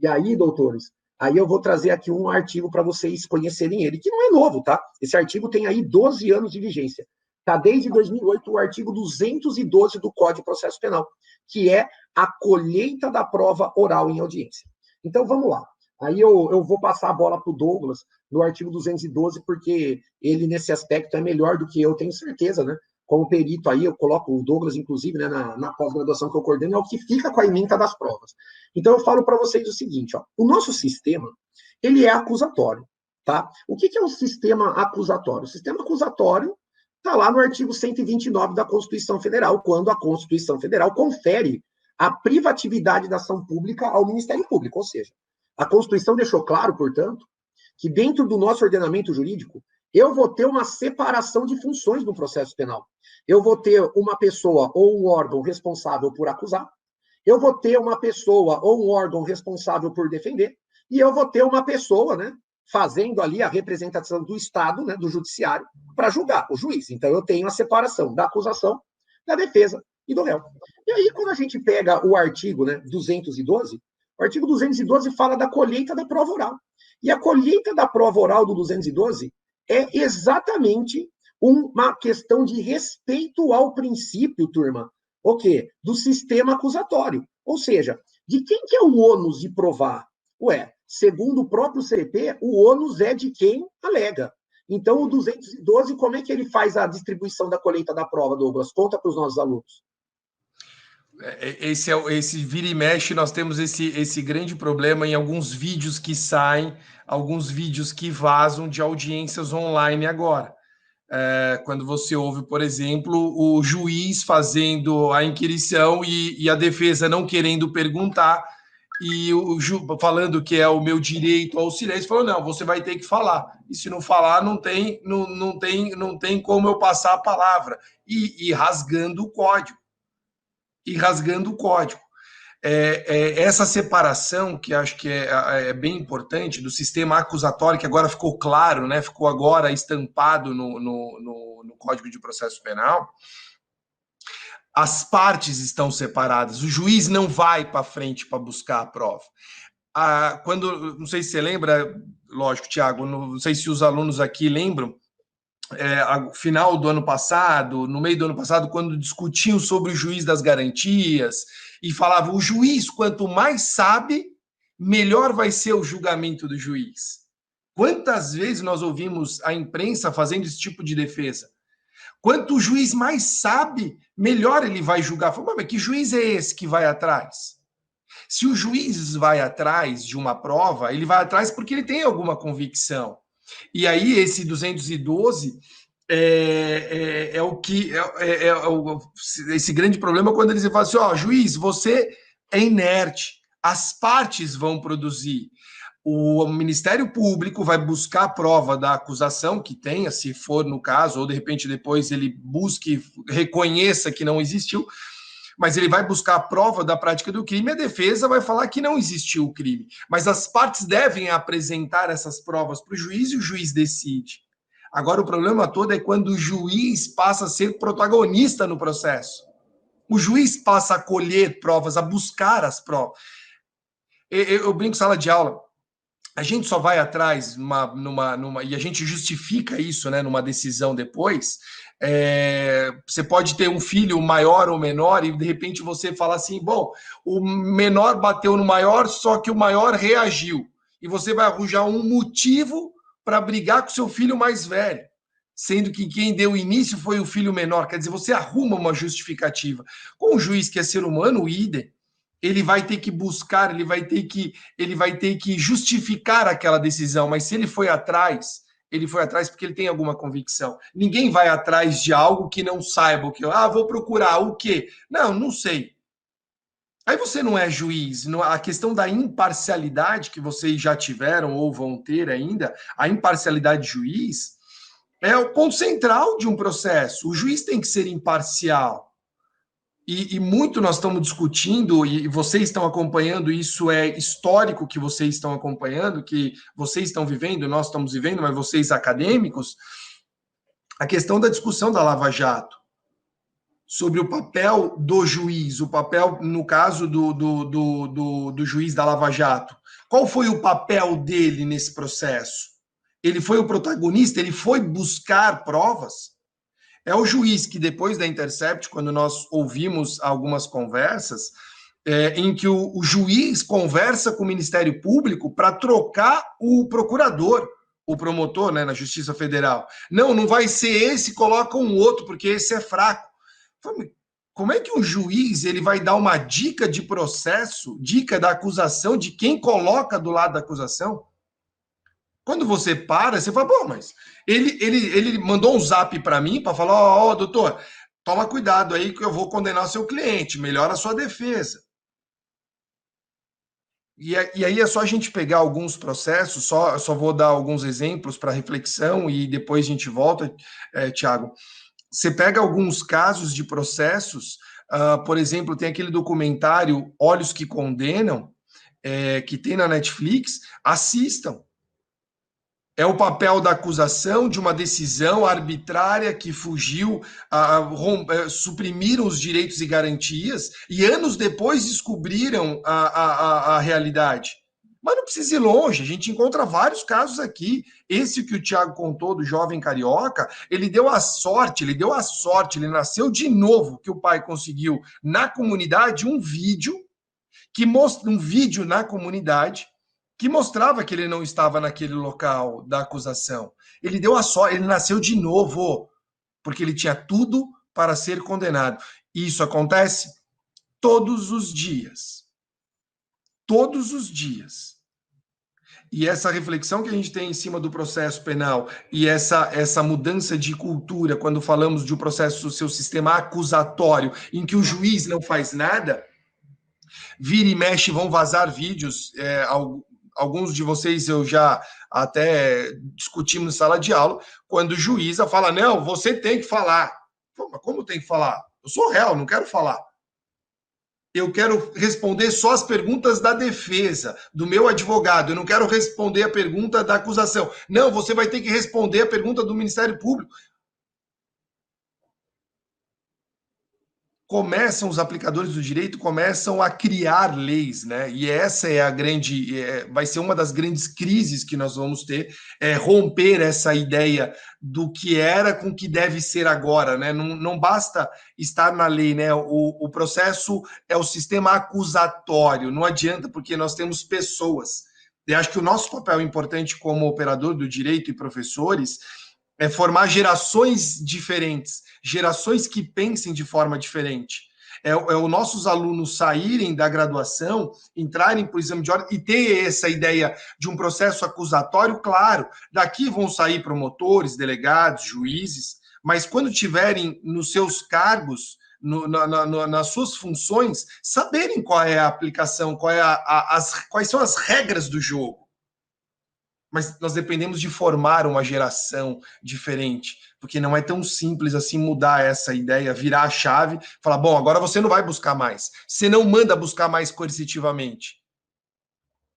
E aí, doutores, aí eu vou trazer aqui um artigo para vocês conhecerem ele, que não é novo, tá? Esse artigo tem aí 12 anos de vigência. Está desde 2008 o artigo 212 do Código de Processo Penal, que é a colheita da prova oral em audiência. Então, vamos lá. Aí eu vou passar a bola para o Douglas no artigo 212, porque ele, nesse aspecto, é melhor do que eu, tenho certeza, né? Como perito aí, eu coloco o Douglas, inclusive, né, na pós-graduação que eu coordeno, é o que fica com a ementa das provas. Então, eu falo para vocês o seguinte, ó, o nosso sistema, ele é acusatório, tá? O que é um sistema acusatório? O sistema acusatório está lá no artigo 129 da Constituição Federal, quando a Constituição Federal confere a privatividade da ação pública ao Ministério Público. Ou seja, a Constituição deixou claro, portanto, que dentro do nosso ordenamento jurídico, eu vou ter uma separação de funções no processo penal. Eu vou ter uma pessoa ou um órgão responsável por acusar, eu vou ter uma pessoa ou um órgão responsável por defender, e eu vou ter uma pessoa, né, fazendo ali a representação do Estado, né, do judiciário, para julgar, o juiz. Então, eu tenho a separação da acusação, da defesa e do réu. E aí, quando a gente pega o artigo, né, 212, o artigo 212 fala da colheita da prova oral. E a colheita da prova oral do 212 é exatamente uma questão de respeito ao princípio, turma, o quê? Do sistema acusatório. Ou seja, de quem que é o ônus de provar? Ué, segundo o próprio CP, o ônus é de quem alega. Então, o 212, como é que ele faz a distribuição da colheita da prova, Douglas? Conta para os nossos alunos. esse vira e mexe, nós temos esse grande problema em alguns vídeos que saem, alguns vídeos que vazam de audiências online agora. Quando você ouve, por exemplo, o juiz fazendo a inquirição e a defesa não querendo perguntar, e falando que é o meu direito ao silêncio, falou, não, você vai ter que falar. E se não falar, não tem como eu passar a palavra. E rasgando o código. Essa separação, que acho que é bem importante, do sistema acusatório, que agora ficou claro, né? Ficou agora estampado no Código de Processo Penal. As partes estão separadas, o juiz não vai para frente para buscar a prova. Não sei se você lembra, lógico, Tiago, não sei se os alunos aqui lembram, final do ano passado, no meio do ano passado, quando discutiam sobre o juiz das garantias, e falavam, o juiz, quanto mais sabe, melhor vai ser o julgamento do juiz. Quantas vezes nós ouvimos a imprensa fazendo esse tipo de defesa? Quanto o juiz mais sabe, melhor ele vai julgar. Mas que juiz é esse que vai atrás? Se o juiz vai atrás de uma prova, ele vai atrás porque ele tem alguma convicção. E aí esse 212 esse grande problema quando eles falam assim, juiz, você é inerte, as partes vão produzir. O Ministério Público vai buscar a prova da acusação que tenha, se for no caso, ou de repente depois ele busque, reconheça que não existiu, mas ele vai buscar a prova da prática do crime, a defesa vai falar que não existiu o crime. Mas as partes devem apresentar essas provas para o juiz e o juiz decide. Agora, o problema todo é quando o juiz passa a ser protagonista no processo. O juiz passa a colher provas, a buscar as provas. Eu brinco em sala de aula, a gente só vai atrás e a gente justifica isso, né, numa decisão depois. Você pode ter um filho maior ou menor e de repente você fala assim, bom, o menor bateu no maior, só que o maior reagiu. E você vai arranjar um motivo para brigar com seu filho mais velho, sendo que quem deu início foi o filho menor. Quer dizer, você arruma uma justificativa. Com o juiz que é ser humano, o idem, ele vai ter que buscar, ele vai ter que justificar aquela decisão, mas se ele foi atrás porque ele tem alguma convicção. Ninguém vai atrás de algo que não saiba, vou procurar o quê? Não sei. Aí você não é juiz. A questão da imparcialidade que vocês já tiveram ou vão ter ainda, a imparcialidade de juiz é o ponto central de um processo. O juiz tem que ser imparcial. E muito nós estamos discutindo, e vocês estão acompanhando, isso é histórico que vocês estão acompanhando, que vocês estão vivendo, nós estamos vivendo, mas vocês acadêmicos, a questão da discussão da Lava Jato, sobre o papel do juiz, o papel, no caso do juiz da Lava Jato. Qual foi o papel dele nesse processo? Ele foi o protagonista? Ele foi buscar provas? É o juiz que, depois da Intercept, quando nós ouvimos algumas conversas, em que o juiz conversa com o Ministério Público para trocar o procurador, o promotor, né, na Justiça Federal. Não vai ser esse, coloca um outro, porque esse é fraco. Como é que um juiz ele vai dar uma dica de processo, dica da acusação, de quem coloca do lado da acusação? Quando você para, você fala, bom, mas ele mandou um zap para mim para falar, doutor, toma cuidado aí que eu vou condenar seu cliente, melhora a sua defesa. E aí é só a gente pegar alguns processos, só vou dar alguns exemplos para reflexão e depois a gente volta, Tiago. Você pega alguns casos de processos, por exemplo, tem aquele documentário Olhos que Condenam, que tem na Netflix, assistam. É o papel da acusação de uma decisão arbitrária que fugiu, suprimiram os direitos e garantias, e anos depois descobriram a realidade. Mas não precisa ir longe, a gente encontra vários casos aqui. Esse que o Tiago contou do jovem carioca, ele deu a sorte, ele nasceu de novo, que o pai conseguiu na comunidade um vídeo na comunidade que mostrava que ele não estava naquele local da acusação. Ele deu a sorte, ele nasceu de novo, porque ele tinha tudo para ser condenado. E isso acontece? todos os dias. Todos os dias. E essa reflexão que a gente tem em cima do processo penal e essa mudança de cultura, quando falamos de um processo, do seu sistema acusatório, em que o juiz não faz nada, vira e mexe, vão vazar vídeos. Alguns de vocês eu já até discutimos em sala de aula, quando o juíza fala, não, você tem que falar. Pô, mas como tem que falar? Eu sou réu, não quero falar. Eu quero responder só as perguntas da defesa, do meu advogado. Eu não quero responder a pergunta da acusação. Não, você vai ter que responder a pergunta do Ministério Público. Começam os aplicadores do direito começam a criar leis, né? E essa é a grande, vai ser uma das grandes crises que nós vamos ter, romper essa ideia do que era com o que deve ser agora, né? Não basta estar na lei, né? O processo é o sistema acusatório, não adianta, porque nós temos pessoas. Eu acho que o nosso papel importante como operador do direito e professores é formar gerações diferentes, gerações que pensem de forma diferente. É os nossos alunos saírem da graduação, entrarem para o exame de ordem e ter essa ideia de um processo acusatório, claro. Daqui vão sair promotores, delegados, juízes, mas quando tiverem nos seus cargos, nas suas funções, saberem qual é a aplicação, quais são as regras do jogo. Mas nós dependemos de formar uma geração diferente, porque não é tão simples assim mudar essa ideia, virar a chave, falar, bom, agora você não vai buscar mais. Você não manda buscar mais coercitivamente.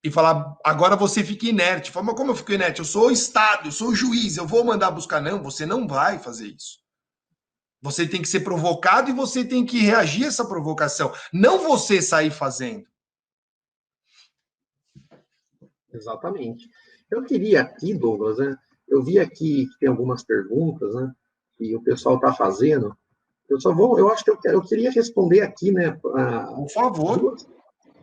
E falar, agora você fica inerte. Fala, mas como eu fico inerte? Eu sou o Estado, eu sou o juiz, eu vou mandar buscar. Não, você não vai fazer isso. Você tem que ser provocado e você tem que reagir a essa provocação. Não você sair fazendo. Exatamente. Eu queria aqui, Douglas, né? Eu vi aqui que tem algumas perguntas, né? Que o pessoal está fazendo. Eu acho que eu queria responder aqui, né? Por favor.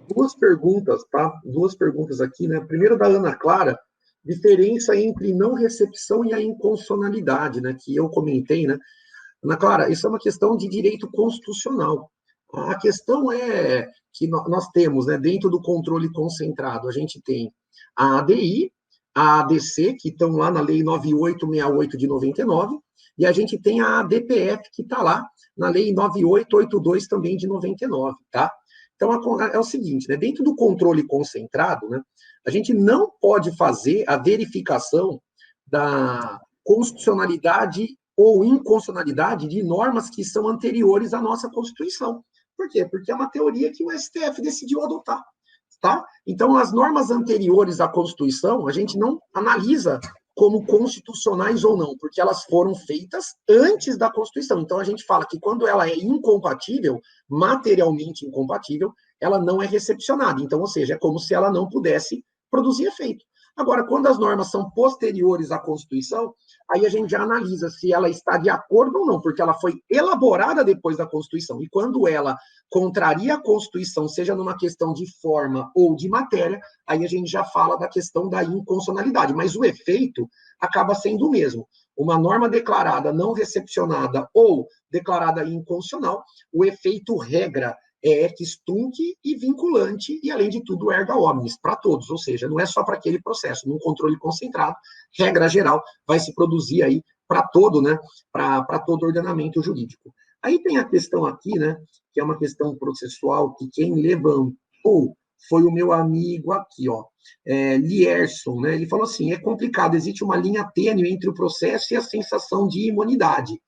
Duas perguntas, tá? Duas perguntas aqui, né? Primeiro da Ana Clara, diferença entre não recepção e a inconstitucionalidade, né? Que eu comentei, né? Ana Clara, isso é uma questão de direito constitucional. A questão é que nós temos, né, dentro do controle concentrado, a gente tem a ADI, a ADC, que estão lá na Lei 9868 de 99, e a gente tem a ADPF, que está lá na Lei 9882 também de 99, tá? Então, é o seguinte, né, dentro do controle concentrado, né, a gente não pode fazer a verificação da constitucionalidade ou inconstitucionalidade de normas que são anteriores à nossa Constituição. Por quê? Porque é uma teoria que o STF decidiu adotar. Tá? Então, as normas anteriores à Constituição, a gente não analisa como constitucionais ou não, porque elas foram feitas antes da Constituição. Então, a gente fala que quando ela é incompatível, materialmente incompatível, ela não é recepcionada. Então, ou seja, é como se ela não pudesse produzir efeito. Agora, quando as normas são posteriores à Constituição, aí a gente já analisa se ela está de acordo ou não, porque ela foi elaborada depois da Constituição. E quando ela contraria a Constituição, seja numa questão de forma ou de matéria, aí a gente já fala da questão da inconstitucionalidade. Mas o efeito acaba sendo o mesmo. Uma norma declarada não recepcionada ou declarada inconstitucional, o efeito regra é ex tunc e vinculante, e além de tudo, erga omnes, para todos, ou seja, não é só para aquele processo, num controle concentrado, regra geral, vai se produzir aí para todo, né, para todo ordenamento jurídico. Aí tem a questão aqui, né, que é uma questão processual, que quem levantou foi o meu amigo aqui, ó, Lierson, né, ele falou assim, é complicado, existe uma linha tênue entre o processo e a sensação de imunidade.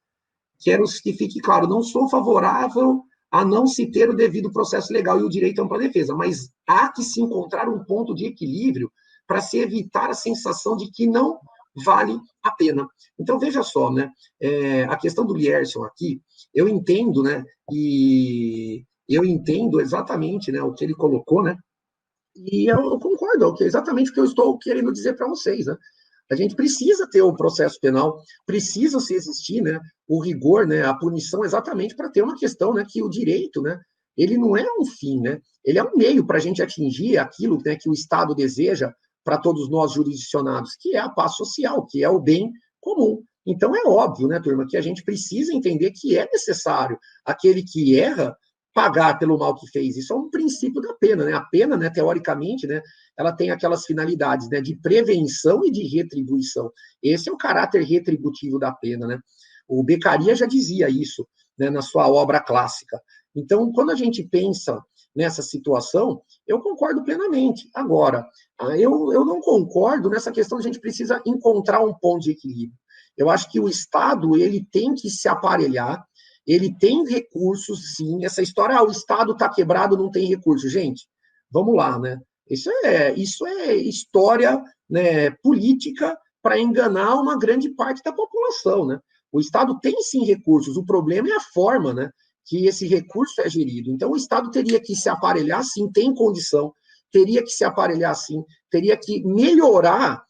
Quero que fique claro, não sou favorável a não se ter o devido processo legal e o direito à ampla defesa, mas há que se encontrar um ponto de equilíbrio para se evitar a sensação de que não vale a pena. Então, veja só, né, a questão do Lierson aqui, eu entendo, né, e eu entendo exatamente, né, o que ele colocou, né, e eu concordo, é exatamente o que eu estou querendo dizer para vocês, né. A gente precisa ter o processo penal, precisa se existir, né, o rigor, né, a punição, exatamente para ter uma questão, né, que o direito, né, ele não é um fim, né, ele é um meio para a gente atingir aquilo, né, que o Estado deseja para todos nós jurisdicionados, que é a paz social, que é o bem comum. Então é óbvio, né, turma, que a gente precisa entender que é necessário aquele que erra pagar pelo mal que fez. Isso é um princípio da pena, né? A pena, né, teoricamente, né, ela tem aquelas finalidades, né, de prevenção e de retribuição. Esse é o caráter retributivo da pena, né? O Beccaria já dizia isso, né, na sua obra clássica. Então, quando a gente pensa nessa situação, eu concordo plenamente. Agora, eu não concordo nessa questão, a gente precisa encontrar um ponto de equilíbrio. Eu acho que o Estado, ele tem que se aparelhar, ele tem recursos, sim. Essa história, o Estado está quebrado, não tem recurso. Gente, vamos lá, né? Isso é história, né, política para enganar uma grande parte da população, né? O Estado tem, sim, recursos. O problema é a forma, né, que esse recurso é gerido. Então, o Estado teria que se aparelhar, sim, tem condição, teria que se aparelhar, sim, teria que melhorar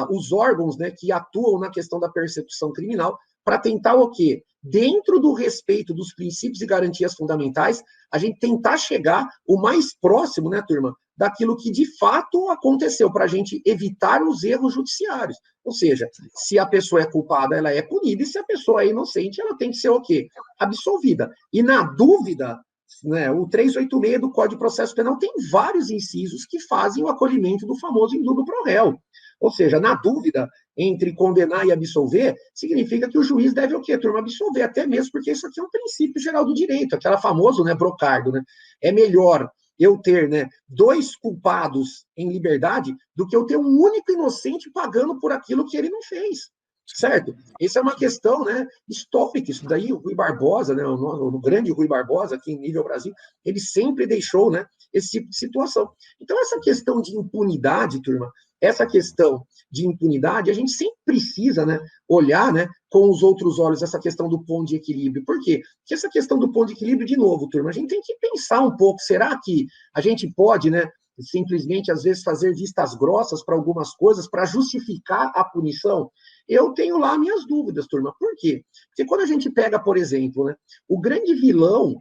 os órgãos, né, que atuam na questão da persecução criminal para tentar o quê? Dentro do respeito dos princípios e garantias fundamentais, a gente tentar chegar o mais próximo, né, turma, daquilo que de fato aconteceu, para a gente evitar os erros judiciários. Ou seja, se a pessoa é culpada, ela é punida, e se a pessoa é inocente, ela tem que ser o quê? Absolvida. E na dúvida, né, o 386 do Código de Processo Penal tem vários incisos que fazem o acolhimento do famoso indulto pro réu. Ou seja, na dúvida entre condenar e absolver, significa que o juiz deve o quê, turma? Absolver, até mesmo porque isso aqui é um princípio geral do direito, aquela famosa, né, Brocardo, né? É melhor eu ter, né, 2 culpados em liberdade do que eu ter um único inocente pagando por aquilo que ele não fez. Certo? Essa é uma questão, né, histórica. Isso daí, o Rui Barbosa, né, o grande Rui Barbosa, aqui em nível Brasil, ele sempre deixou, né, esse tipo de situação. Então, essa questão de impunidade, turma, essa questão de impunidade, a gente sempre precisa, né, olhar, né, com os outros olhos essa questão do ponto de equilíbrio. Por quê? Porque essa questão do ponto de equilíbrio, de novo, turma, a gente tem que pensar um pouco, será que a gente pode, né, simplesmente, às vezes, fazer vistas grossas para algumas coisas, para justificar a punição? Eu tenho lá minhas dúvidas, turma. Por quê? Porque quando a gente pega, por exemplo, né, o grande vilão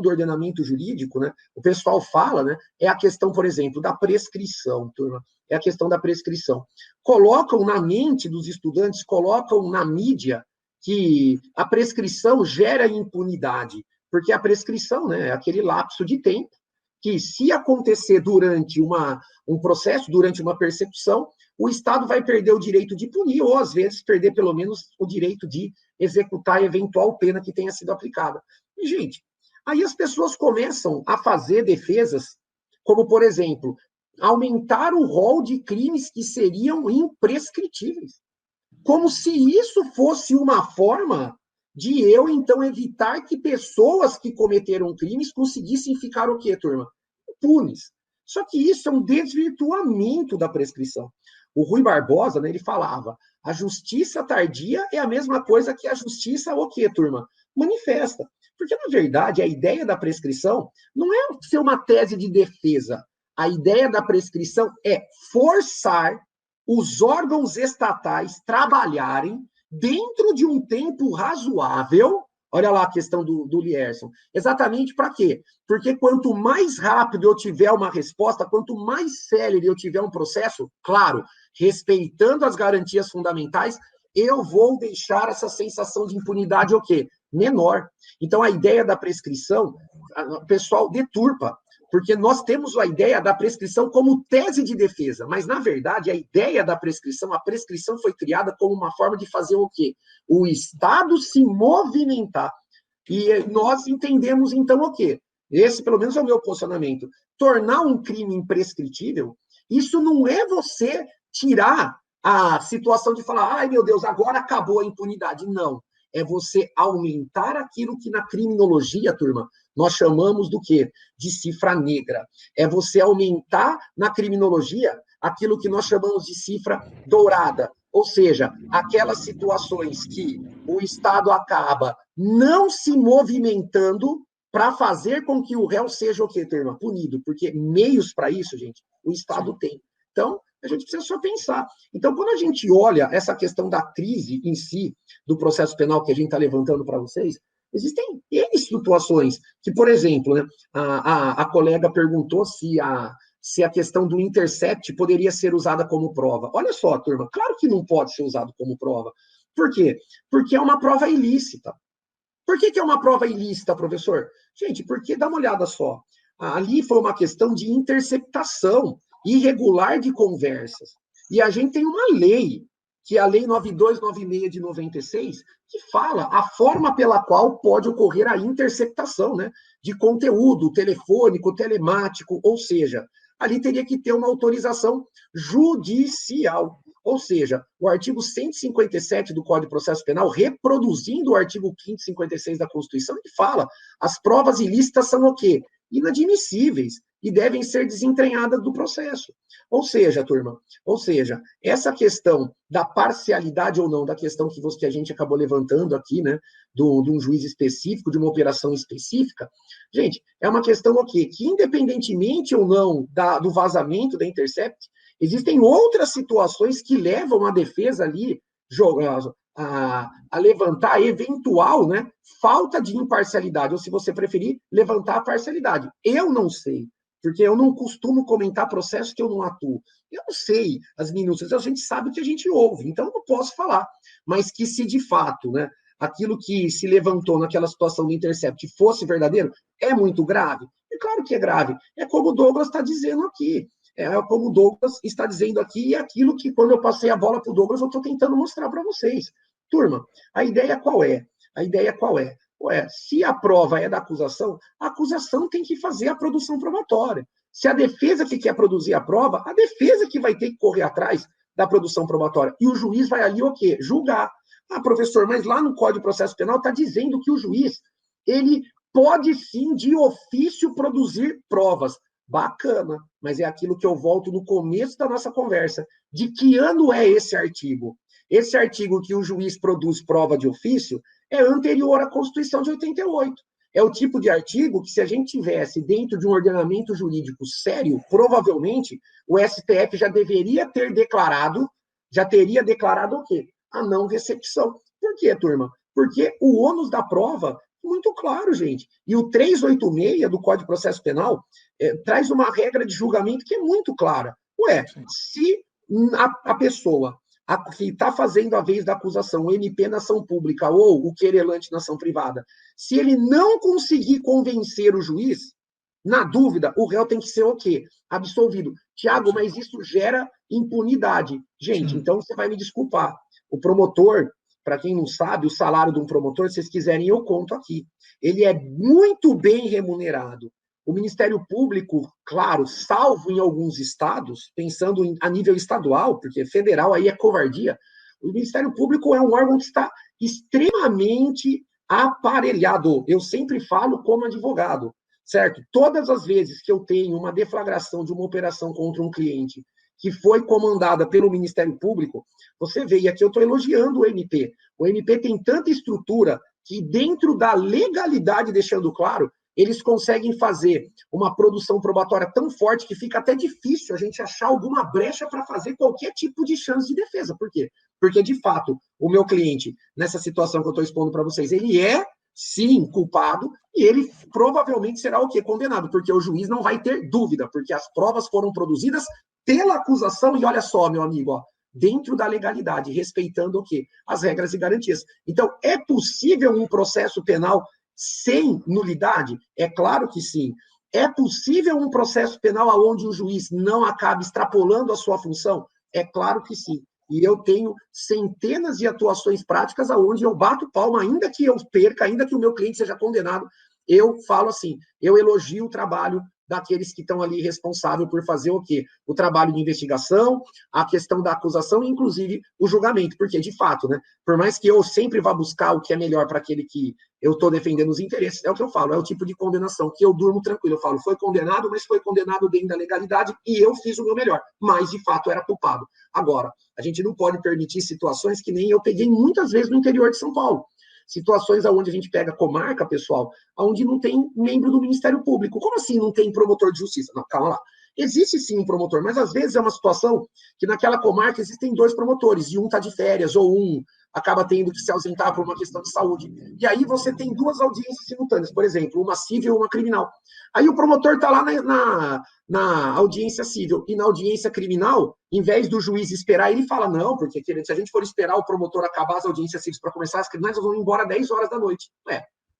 do ordenamento jurídico, né, o pessoal fala, né, é a questão, por exemplo, da prescrição, turma. É a questão da prescrição. Colocam na mente dos estudantes, colocam na mídia que a prescrição gera impunidade, porque a prescrição, né, é aquele lapso de tempo que, se acontecer durante um processo, durante uma persecução, o Estado vai perder o direito de punir, ou, às vezes, perder, pelo menos, o direito de executar a eventual pena que tenha sido aplicada. E, gente, aí as pessoas começam a fazer defesas, como, por exemplo, aumentar o rol de crimes que seriam imprescritíveis. Como se isso fosse uma forma de eu, então, evitar que pessoas que cometeram crimes conseguissem ficar o quê, turma? Impunes. Só que isso é um desvirtuamento da prescrição. O Rui Barbosa, né, ele falava, a justiça tardia é a mesma coisa que a justiça o quê, turma? Manifesta. Porque, na verdade, a ideia da prescrição não é ser uma tese de defesa. A ideia da prescrição é forçar os órgãos estatais trabalharem dentro de um tempo razoável. Olha lá a questão do Lierson. Exatamente para quê? Porque quanto mais rápido eu tiver uma resposta, quanto mais célere eu tiver um processo, claro, respeitando as garantias fundamentais, eu vou deixar essa sensação de impunidade o quê? Menor. Então, a ideia da prescrição, o pessoal deturpa, porque nós temos a ideia da prescrição como tese de defesa, mas, na verdade, a ideia da prescrição, a prescrição foi criada como uma forma de fazer o quê? O Estado se movimentar. E nós entendemos, então, o quê? Esse, pelo menos, é o meu posicionamento. Tornar um crime imprescritível, isso não é você tirar a situação de falar, ai, meu Deus, agora acabou a impunidade. Não. É você aumentar aquilo que na criminologia, turma, nós chamamos do quê? De cifra negra. É você aumentar na criminologia aquilo que nós chamamos de cifra dourada. Ou seja, aquelas situações que o Estado acaba não se movimentando para fazer com que o réu seja o quê, turma? Punido. Porque meios para isso, gente, o Estado tem. Então, a gente precisa só pensar. Então, quando a gente olha essa questão da crise em si, do processo penal que a gente está levantando para vocês, existem N situações que, por exemplo, né, a colega perguntou se a questão do intercept poderia ser usada como prova. Olha só, turma, claro que não pode ser usado como prova. Por quê? Porque é uma prova ilícita. Por que é uma prova ilícita, professor? Gente, porque dá uma olhada só. Ali foi uma questão de interceptação irregular de conversas. E a gente tem uma lei, que é a Lei 9296 de 96, que fala a forma pela qual pode ocorrer a interceptação, né, de conteúdo telefônico, telemático, ou seja, ali teria que ter uma autorização judicial. Ou seja, o artigo 157 do Código de Processo Penal, reproduzindo o artigo 556 da Constituição, ele fala: as provas ilícitas são o quê? Inadmissíveis e devem ser desentranhadas do processo. Ou seja, turma, essa questão da parcialidade ou não, da questão que a gente acabou levantando aqui, né, de um juiz específico, de uma operação específica, gente, é uma questão o quê? Que independentemente ou não do vazamento da Intercept, existem outras situações que levam a defesa ali a levantar a eventual, né, falta de imparcialidade, ou se você preferir, levantar a parcialidade. Eu não sei, porque eu não costumo comentar processos que eu não atuo. Eu não sei as minúcias, a gente sabe o que a gente ouve, então eu não posso falar. Mas que se de fato, né, aquilo que se levantou naquela situação do Intercept fosse verdadeiro, é muito grave? É claro que é grave. É como o Douglas está dizendo aqui. É como o Douglas está dizendo aqui, e é aquilo que, quando eu passei a bola para o Douglas, eu estou tentando mostrar para vocês. Turma, a ideia qual é? A ideia qual é? Ué, se a prova é da acusação, a acusação tem que fazer a produção probatória. Se a defesa que quer produzir a prova, a defesa que vai ter que correr atrás da produção probatória. E o juiz vai ali o quê? Julgar. Ah, professor, mas lá no Código de Processo Penal está dizendo que o juiz, ele pode sim, de ofício, produzir provas. Bacana, mas é aquilo que eu volto no começo da nossa conversa. De que ano é esse artigo? Esse artigo que o juiz produz prova de ofício é anterior à Constituição de 88. É o tipo de artigo que, se a gente tivesse dentro de um ordenamento jurídico sério, provavelmente o STF já deveria ter declarado, já teria declarado o quê? A não recepção. Por quê, turma? Porque o ônus da prova é muito claro, gente. E o 386 do Código de Processo Penal traz uma regra de julgamento que é muito clara. Ué, se a pessoa que está fazendo a vez da acusação, o MP na ação pública ou o querelante na ação privada, se ele não conseguir convencer o juiz, na dúvida, o réu tem que ser o quê? Absolvido. Tiago, mas isso gera impunidade. Gente, então você vai me desculpar. O promotor, para quem não sabe, o salário de um promotor, se vocês quiserem, eu conto aqui. Ele é muito bem remunerado. O Ministério Público, claro, salvo em alguns estados, pensando a nível estadual, porque federal aí é covardia, o Ministério Público é um órgão que está extremamente aparelhado. Eu sempre falo como advogado, certo? Todas as vezes que eu tenho uma deflagração de uma operação contra um cliente que foi comandada pelo Ministério Público, você vê, e aqui eu estou elogiando o MP. O MP tem tanta estrutura que, dentro da legalidade, deixando claro, eles conseguem fazer uma produção probatória tão forte que fica até difícil a gente achar alguma brecha para fazer qualquer tipo de chance de defesa. Por quê? Porque, de fato, o meu cliente, nessa situação que eu estou expondo para vocês, ele é, sim, culpado e ele provavelmente será o quê? Condenado, porque o juiz não vai ter dúvida, porque as provas foram produzidas pela acusação e olha só, meu amigo, ó, dentro da legalidade, respeitando o quê? As regras e garantias. Então, é possível um processo penal sem nulidade? É claro que sim. É possível um processo penal onde o juiz não acabe extrapolando a sua função? É claro que sim. E eu tenho centenas de atuações práticas onde eu bato palma, ainda que eu perca, ainda que o meu cliente seja condenado, eu falo assim, eu elogio o trabalho daqueles que estão ali responsáveis por fazer o quê? O trabalho de investigação, a questão da acusação e, inclusive, o julgamento. Porque, de fato, né, por mais que eu sempre vá buscar o que é melhor para aquele que eu estou defendendo os interesses, é o que eu falo, é o tipo de condenação que eu durmo tranquilo. Eu falo, foi condenado, mas foi condenado dentro da legalidade e eu fiz o meu melhor. Mas, de fato, era culpado. Agora, a gente não pode permitir situações que nem eu peguei muitas vezes no interior de São Paulo. Situações onde a gente pega comarca, pessoal, onde não tem membro do Ministério Público. Como assim não tem promotor de justiça? Não, calma lá. Existe sim um promotor, mas às vezes é uma situação que naquela comarca existem dois promotores, e um está de férias, ou um acaba tendo que se ausentar por uma questão de saúde. E aí você tem duas audiências simultâneas, por exemplo, uma civil e uma criminal. Aí o promotor está lá na audiência civil, e na audiência criminal, em vez do juiz esperar, ele fala, não, porque se a gente for esperar o promotor acabar as audiências civis para começar as criminais, nós vamos embora às 10 horas da noite.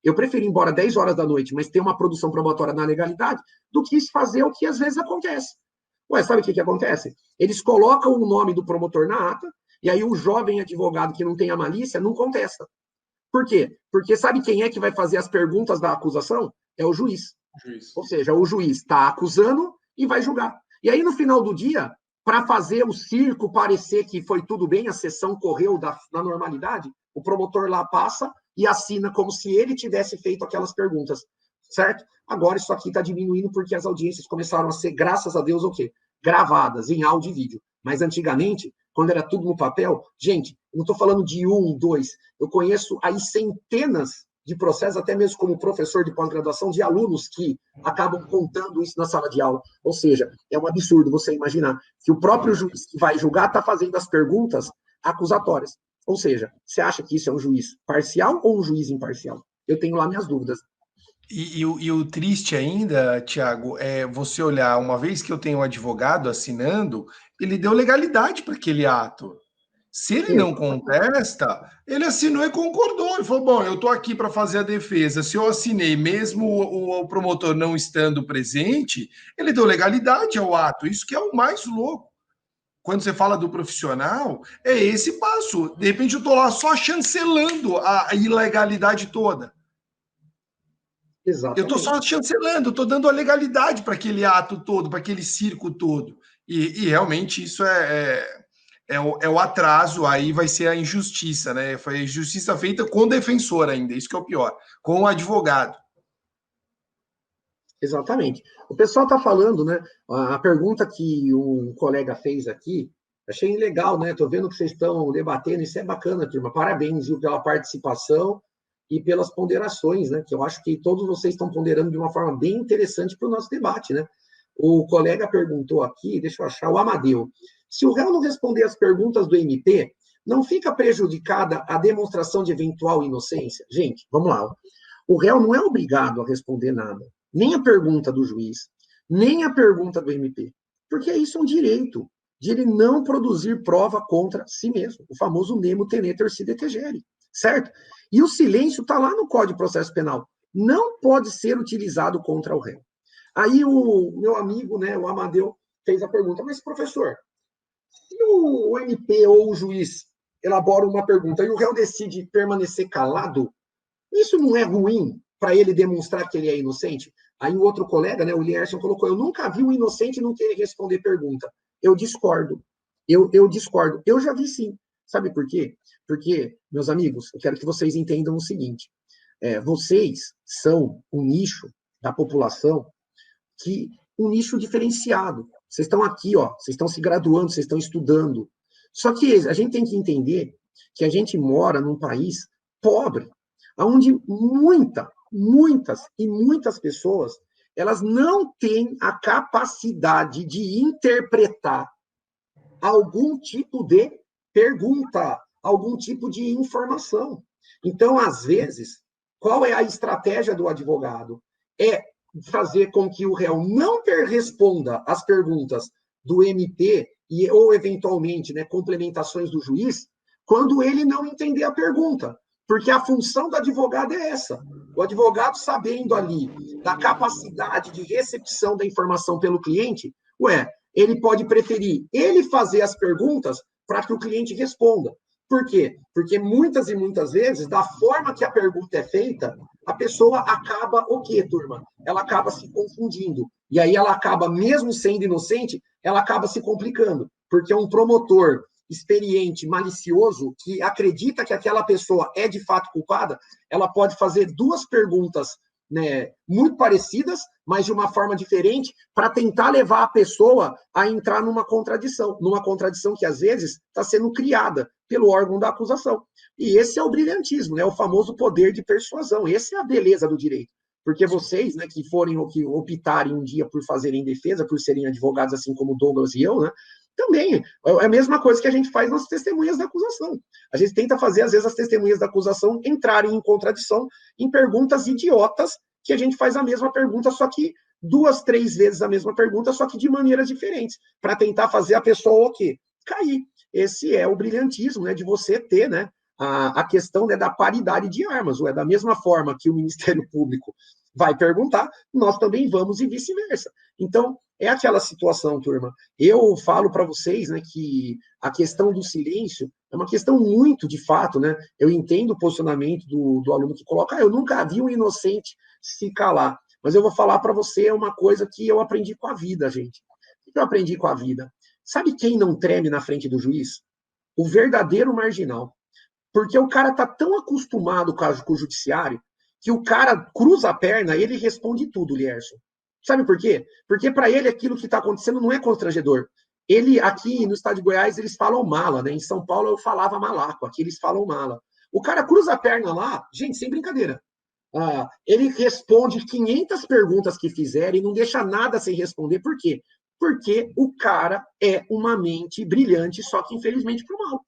Eu prefiro ir embora 10 horas da noite, mas ter uma produção probatória na legalidade, do que fazer o que às vezes acontece. Ué, sabe o que acontece? Eles colocam o nome do promotor na ata, e aí o jovem advogado que não tem a malícia não contesta. Por quê? Porque sabe quem é que vai fazer as perguntas da acusação? É o juiz. Ou seja, o juiz está acusando e vai julgar. E aí, no final do dia, para fazer o circo parecer que foi tudo bem, a sessão correu na normalidade, o promotor lá passa e assina como se ele tivesse feito aquelas perguntas, certo? Agora isso aqui está diminuindo porque as audiências começaram a ser, graças a Deus, o quê? Gravadas em áudio e vídeo. Mas antigamente, quando era tudo no papel, gente, eu não estou falando de um, dois, eu conheço aí centenas de processos, até mesmo como professor de pós-graduação, de alunos que acabam contando isso na sala de aula. Ou seja, é um absurdo você imaginar que o próprio juiz que vai julgar está fazendo as perguntas acusatórias. Ou seja, você acha que isso é um juiz parcial ou um juiz imparcial? Eu tenho lá minhas dúvidas. E o triste ainda, Tiago, é você olhar, uma vez que eu tenho um advogado assinando, ele deu legalidade para aquele ato. Se ele não contesta, ele assinou e concordou. Ele falou: bom, eu estou aqui para fazer a defesa. Se eu assinei, mesmo o promotor não estando presente, ele deu legalidade ao ato. Isso que é o mais louco. Quando você fala do profissional, é esse passo. De repente eu estou lá só chancelando a ilegalidade toda. Eu estou Exatamente. só chancelando, estou dando a legalidade para aquele ato todo, para aquele circo todo. E realmente isso é o atraso, aí vai ser a injustiça, né? Foi a injustiça feita com o defensor ainda, isso que é o pior, com o advogado. Exatamente. O pessoal está falando, né? A pergunta que um colega fez aqui, achei legal, né? Estou vendo que vocês estão debatendo, isso é bacana, turma. Parabéns, viu, pela participação e pelas ponderações, né? Que eu acho que todos vocês estão ponderando de uma forma bem interessante para o nosso debate, né? O colega perguntou aqui, deixa eu achar, o Amadeu. Se o réu não responder as perguntas do MP, não fica prejudicada a demonstração de eventual inocência? Gente, vamos lá. O réu não é obrigado a responder nada, nem a pergunta do juiz, nem a pergunta do MP, porque isso é um direito de ele não produzir prova contra si mesmo, o famoso nemo tenetur si detegere, certo? E o silêncio está lá no Código de Processo Penal, não pode ser utilizado contra o réu. Aí o meu amigo, né, o Amadeu, fez a pergunta, mas professor, se o MP ou o juiz elabora uma pergunta e o réu decide permanecer calado, isso não é ruim para ele demonstrar que ele é inocente? Aí o outro colega, né, o Lierson, colocou: eu nunca vi um inocente não querer responder pergunta. Eu discordo. Eu discordo. Eu já vi sim. Sabe por quê? Porque, meus amigos, eu quero que vocês entendam o seguinte: vocês são um nicho da população um nicho diferenciado. Vocês estão aqui, ó, vocês estão se graduando, vocês estão estudando. Só que a gente tem que entender que a gente mora num país pobre, onde muitas pessoas, elas não têm a capacidade de interpretar algum tipo de pergunta, algum tipo de informação. Então, às vezes, qual é a estratégia do advogado? É fazer com que o réu não responda às perguntas do MP ou, eventualmente, né, complementações do juiz, quando ele não entender a pergunta. Porque a função do advogado é essa. O advogado, sabendo ali da capacidade de recepção da informação pelo cliente, ele pode preferir ele fazer as perguntas para que o cliente responda. Por quê? Porque muitas e muitas vezes, da forma que a pergunta é feita, a pessoa acaba o quê, turma? Ela acaba se confundindo. E aí ela acaba, mesmo sendo inocente, ela acaba se complicando. Porque um promotor experiente, malicioso, que acredita que aquela pessoa é de fato culpada, ela pode fazer duas perguntas, né, muito parecidas, mas de uma forma diferente, para tentar levar a pessoa a entrar numa contradição que às vezes está sendo criada pelo órgão da acusação. E esse é o brilhantismo, né, o famoso poder de persuasão. Essa é a beleza do direito. Porque vocês, né, que forem ou que optarem um dia por fazerem defesa, por serem advogados, assim como Douglas e eu, né, também é a mesma coisa que a gente faz nas testemunhas da acusação. A gente tenta fazer, às vezes, as testemunhas da acusação entrarem em contradição em perguntas idiotas, que a gente faz a mesma pergunta, só que 2, 3 vezes a mesma pergunta, só que de maneiras diferentes, para tentar fazer a pessoa o quê? Cair. Esse é o brilhantismo, né, de você ter, né, a questão, né, da paridade de armas, ou é da mesma forma que o Ministério Público vai perguntar, nós também vamos e vice-versa. Então, é aquela situação, turma. Eu falo para vocês, né, que a questão do silêncio é uma questão muito, de fato, né? Eu entendo o posicionamento do aluno que coloca, eu nunca vi um inocente se calar. Mas eu vou falar para você uma coisa que eu aprendi com a vida, gente. O que eu aprendi com a vida? Sabe quem não treme na frente do juiz? O verdadeiro marginal. Porque o cara tá tão acostumado com o judiciário que o cara cruza a perna e ele responde tudo, Lierson. Sabe por quê? Porque para ele aquilo que está acontecendo não é constrangedor. Ele, aqui no estado de Goiás, eles falam mala, né? Em São Paulo eu falava malaco, aqui eles falam mala. O cara cruza a perna lá, gente, sem brincadeira. Ele responde 500 perguntas que fizerem e não deixa nada sem responder. Por quê? Porque o cara é uma mente brilhante, só que infelizmente pro mal.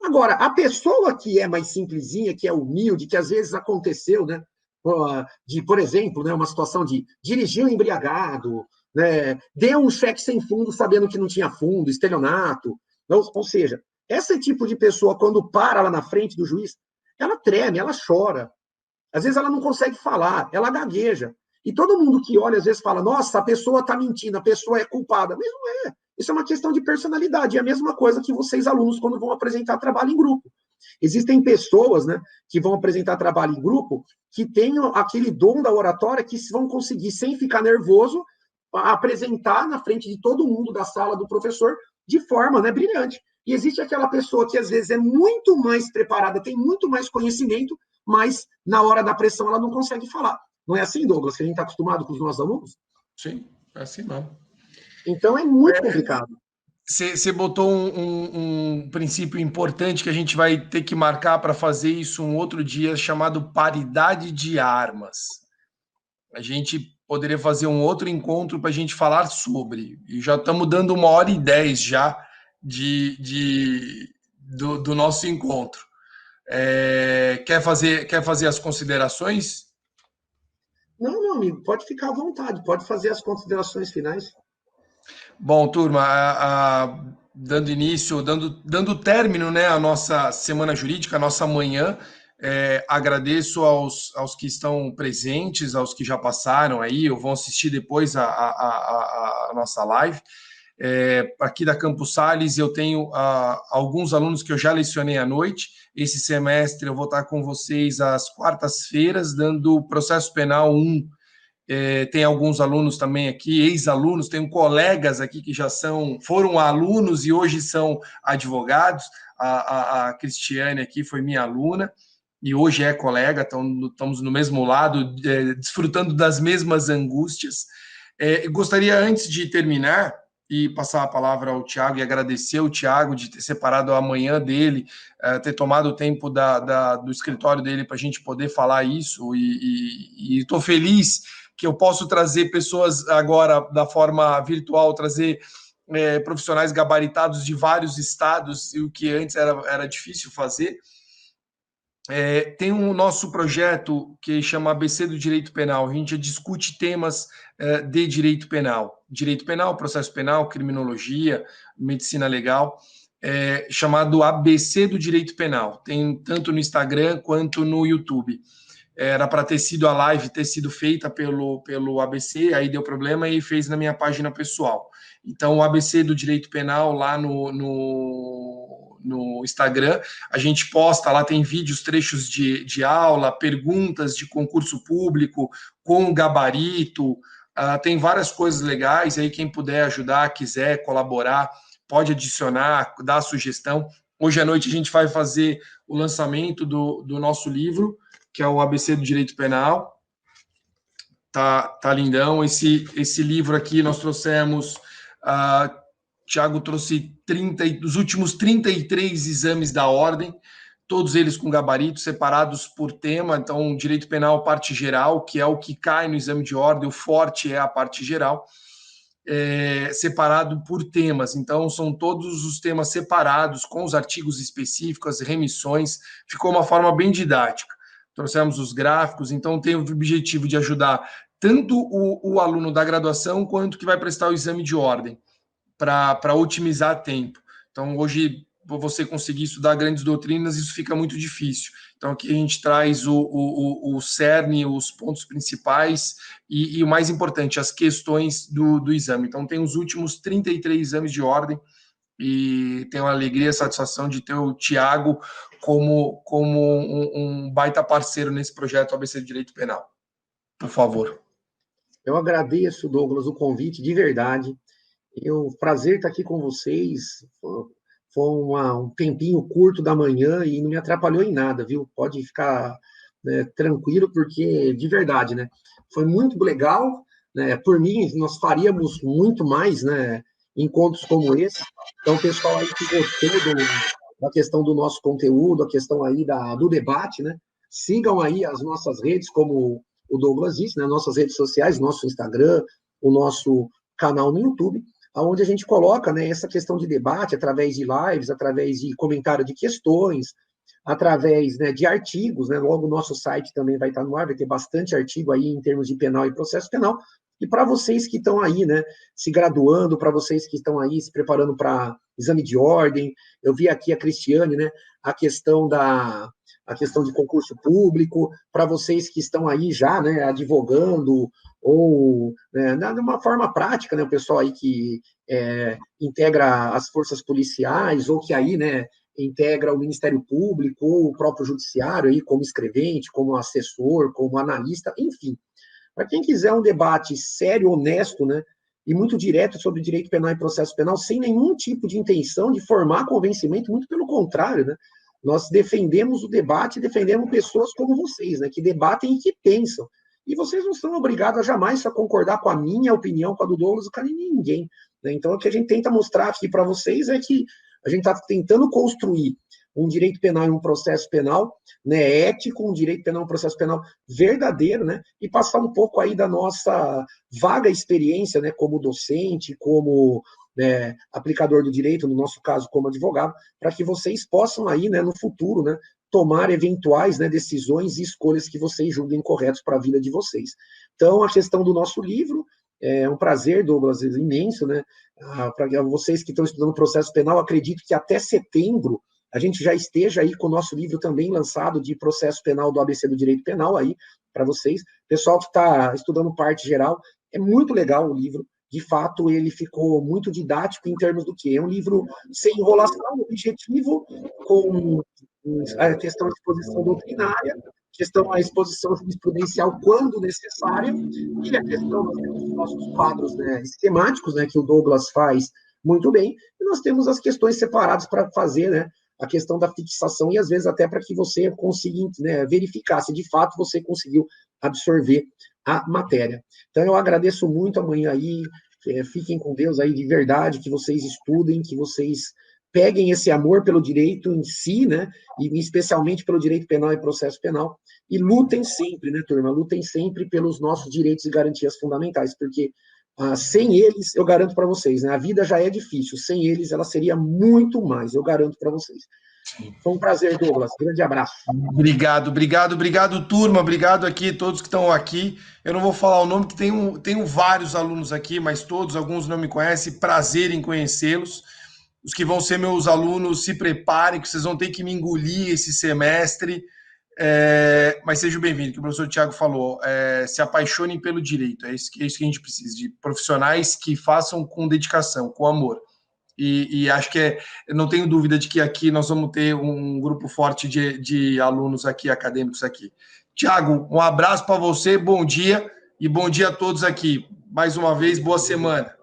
Agora, a pessoa que é mais simplesinha, que é humilde, que às vezes aconteceu, né? De, por exemplo, né, uma situação de dirigir embriagado, né, deu um cheque sem fundo sabendo que não tinha fundo, estelionato. Ou seja, esse tipo de pessoa, quando para lá na frente do juiz, ela treme, ela chora. Às vezes ela não consegue falar, ela gagueja. E todo mundo que olha, às vezes fala, nossa, a pessoa está mentindo, a pessoa é culpada. Mas não é. Isso é uma questão de personalidade. É a mesma coisa que vocês, alunos, quando vão apresentar trabalho em grupo. Existem pessoas, né, que vão apresentar trabalho em grupo que têm aquele dom da oratória que vão conseguir, sem ficar nervoso, apresentar na frente de todo mundo da sala do professor de forma, né, brilhante. E existe aquela pessoa que, às vezes, é muito mais preparada, tem muito mais conhecimento, mas na hora da pressão ela não consegue falar. Não é assim, Douglas, que a gente está acostumado com os nossos alunos? Sim, é assim não. Então é muito complicado. Você botou um princípio importante que a gente vai ter que marcar para fazer isso um outro dia, chamado paridade de armas. A gente poderia fazer um outro encontro para a gente falar sobre. E já estamos dando 1h10 já do nosso encontro. Quer fazer as considerações? Não, meu amigo, pode ficar à vontade, pode fazer as considerações finais. Bom, turma, dando início, dando término, né, à nossa semana jurídica, à nossa manhã, agradeço aos que estão presentes, aos que já passaram aí, ou vão assistir depois a nossa live. Aqui da Campos Sales, eu tenho alguns alunos que eu já lecionei à noite. Esse semestre eu vou estar com vocês às quartas-feiras, dando processo penal 1. Tem alguns alunos também aqui, ex-alunos, tenho colegas aqui que já foram alunos e hoje são advogados. A Cristiane aqui foi minha aluna e hoje é colega, estamos no mesmo lado, desfrutando das mesmas angústias. Gostaria, antes de terminar, e passar a palavra ao Tiago e agradecer o Tiago de ter separado a manhã dele, ter tomado o tempo do escritório dele para a gente poder falar isso, e estou feliz que eu posso trazer pessoas agora da forma virtual, trazer profissionais gabaritados de vários estados, e o que antes era difícil fazer. Tem um nosso projeto que chama ABC do Direito Penal. A gente discute temas de direito penal, processo penal, criminologia, medicina legal, chamado ABC do Direito Penal. Tem tanto no Instagram quanto no YouTube. Era para ter sido a live, ter sido feita pelo ABC, aí deu problema e fez na minha página pessoal. Então, o ABC do Direito Penal lá no Instagram, a gente posta lá, tem vídeos, trechos de aula, perguntas de concurso público, com gabarito, tem várias coisas legais, aí quem puder ajudar, quiser colaborar, pode adicionar, dar sugestão. Hoje à noite a gente vai fazer o lançamento do nosso livro, que é o ABC do Direito Penal. Tá lindão. Esse livro aqui nós trouxemos, Tiago trouxe os últimos 33 exames da ordem, todos eles com gabarito, separados por tema. Então, direito penal, parte geral, que é o que cai no exame de ordem, o forte é a parte geral, separado por temas. Então, são todos os temas separados, com os artigos específicos, as remissões. Ficou uma forma bem didática. Trouxemos os gráficos, então tem o objetivo de ajudar tanto o aluno da graduação quanto que vai prestar o exame de ordem, para otimizar tempo. Então, hoje, você conseguir estudar grandes doutrinas, isso fica muito difícil. Então, aqui a gente traz o cerne, os pontos principais e o mais importante, as questões do exame. Então, tem os últimos 33 exames de ordem e tenho a alegria e a satisfação de ter o Tiago como um baita parceiro nesse projeto ABC de Direito Penal. Por favor. Eu agradeço, Douglas, o convite, de verdade. Prazer estar aqui com vocês. Foi um tempinho curto da manhã e não me atrapalhou em nada, viu? Pode ficar, né, tranquilo, porque, de verdade, né? Foi muito legal, né? Por mim, nós faríamos muito mais, né? Encontros como esse. Então, o pessoal aí que gostou da questão do nosso conteúdo, a questão aí do debate, né? Sigam aí as nossas redes, como o Douglas disse, né? Nossas redes sociais, nosso Instagram, o nosso canal no YouTube, onde a gente coloca, né, essa questão de debate através de lives, através de comentário de questões, através, né, de artigos, né? Logo o nosso site também vai estar no ar, vai ter bastante artigo aí em termos de penal e processo penal. E para vocês que estão aí, né, se graduando, para vocês que estão aí se preparando para exame de ordem, eu vi aqui a Cristiane, né, a questão de concurso público, para vocês que estão aí já, né, advogando, ou, né, de uma forma prática, né, o pessoal aí que integra as forças policiais, ou que aí, né, integra o Ministério Público, ou o próprio Judiciário, aí, como escrevente, como assessor, como analista, enfim. Para quem quiser um debate sério, honesto, né, e muito direto sobre direito penal e processo penal, sem nenhum tipo de intenção de formar convencimento, muito pelo contrário, né, nós defendemos o debate, defendemos pessoas como vocês, né, que debatem e que pensam. E vocês não são obrigados a jamais a concordar com a minha opinião, com a do Douglas, com a de ninguém. Né? Então, o que a gente tenta mostrar aqui para vocês é que a gente está tentando construir um direito penal e um processo penal, né, ético, um direito penal e um processo penal verdadeiro, né, e passar um pouco aí da nossa vaga experiência, né, como docente, como, né, aplicador do direito, no nosso caso, como advogado, para que vocês possam aí, né, no futuro, né, tomar eventuais, né, decisões e escolhas que vocês julguem corretos para a vida de vocês. Então, a questão do nosso livro, é um prazer, Douglas, imenso, né, para vocês que estão estudando processo penal, acredito que até setembro a gente já esteja aí com o nosso livro também lançado de processo penal do ABC do Direito Penal aí para vocês. Pessoal que está estudando parte geral, é muito legal o livro. De fato, ele ficou muito didático em termos do quê? É um livro sem enrolação, objetivo, com a questão de exposição doutrinária, questão a exposição jurisprudencial quando necessária, e a questão dos nossos quadros, né, esquemáticos, né, que o Douglas faz muito bem, e nós temos as questões separadas para fazer, né, a questão da fixação, e às vezes até para que você consiga, né, verificar se de fato você conseguiu absorver a matéria. Então, eu agradeço muito amanhã aí, fiquem com Deus aí de verdade, que vocês estudem, que vocês peguem esse amor pelo direito em si, né, e especialmente pelo direito penal e processo penal, e lutem sempre, né, turma, lutem sempre pelos nossos direitos e garantias fundamentais, porque sem eles, eu garanto para vocês, né, a vida já é difícil, sem eles ela seria muito mais, eu garanto para vocês. Sim. Foi um prazer, Douglas, grande abraço. Obrigado, turma, obrigado aqui, todos que estão aqui. Eu não vou falar o nome, que tenho vários alunos aqui, mas todos, alguns não me conhecem, prazer em conhecê-los. Os que vão ser meus alunos, se preparem, que vocês vão ter que me engolir esse semestre, mas sejam bem-vindos, que o professor Tiago falou, se apaixonem pelo direito, é isso que a gente precisa, de profissionais que façam com dedicação, com amor. E acho que não tenho dúvida de que aqui nós vamos ter um grupo forte de alunos aqui, acadêmicos aqui. Tiago, um abraço para você, bom dia, e bom dia a todos aqui. Mais uma vez, boa semana.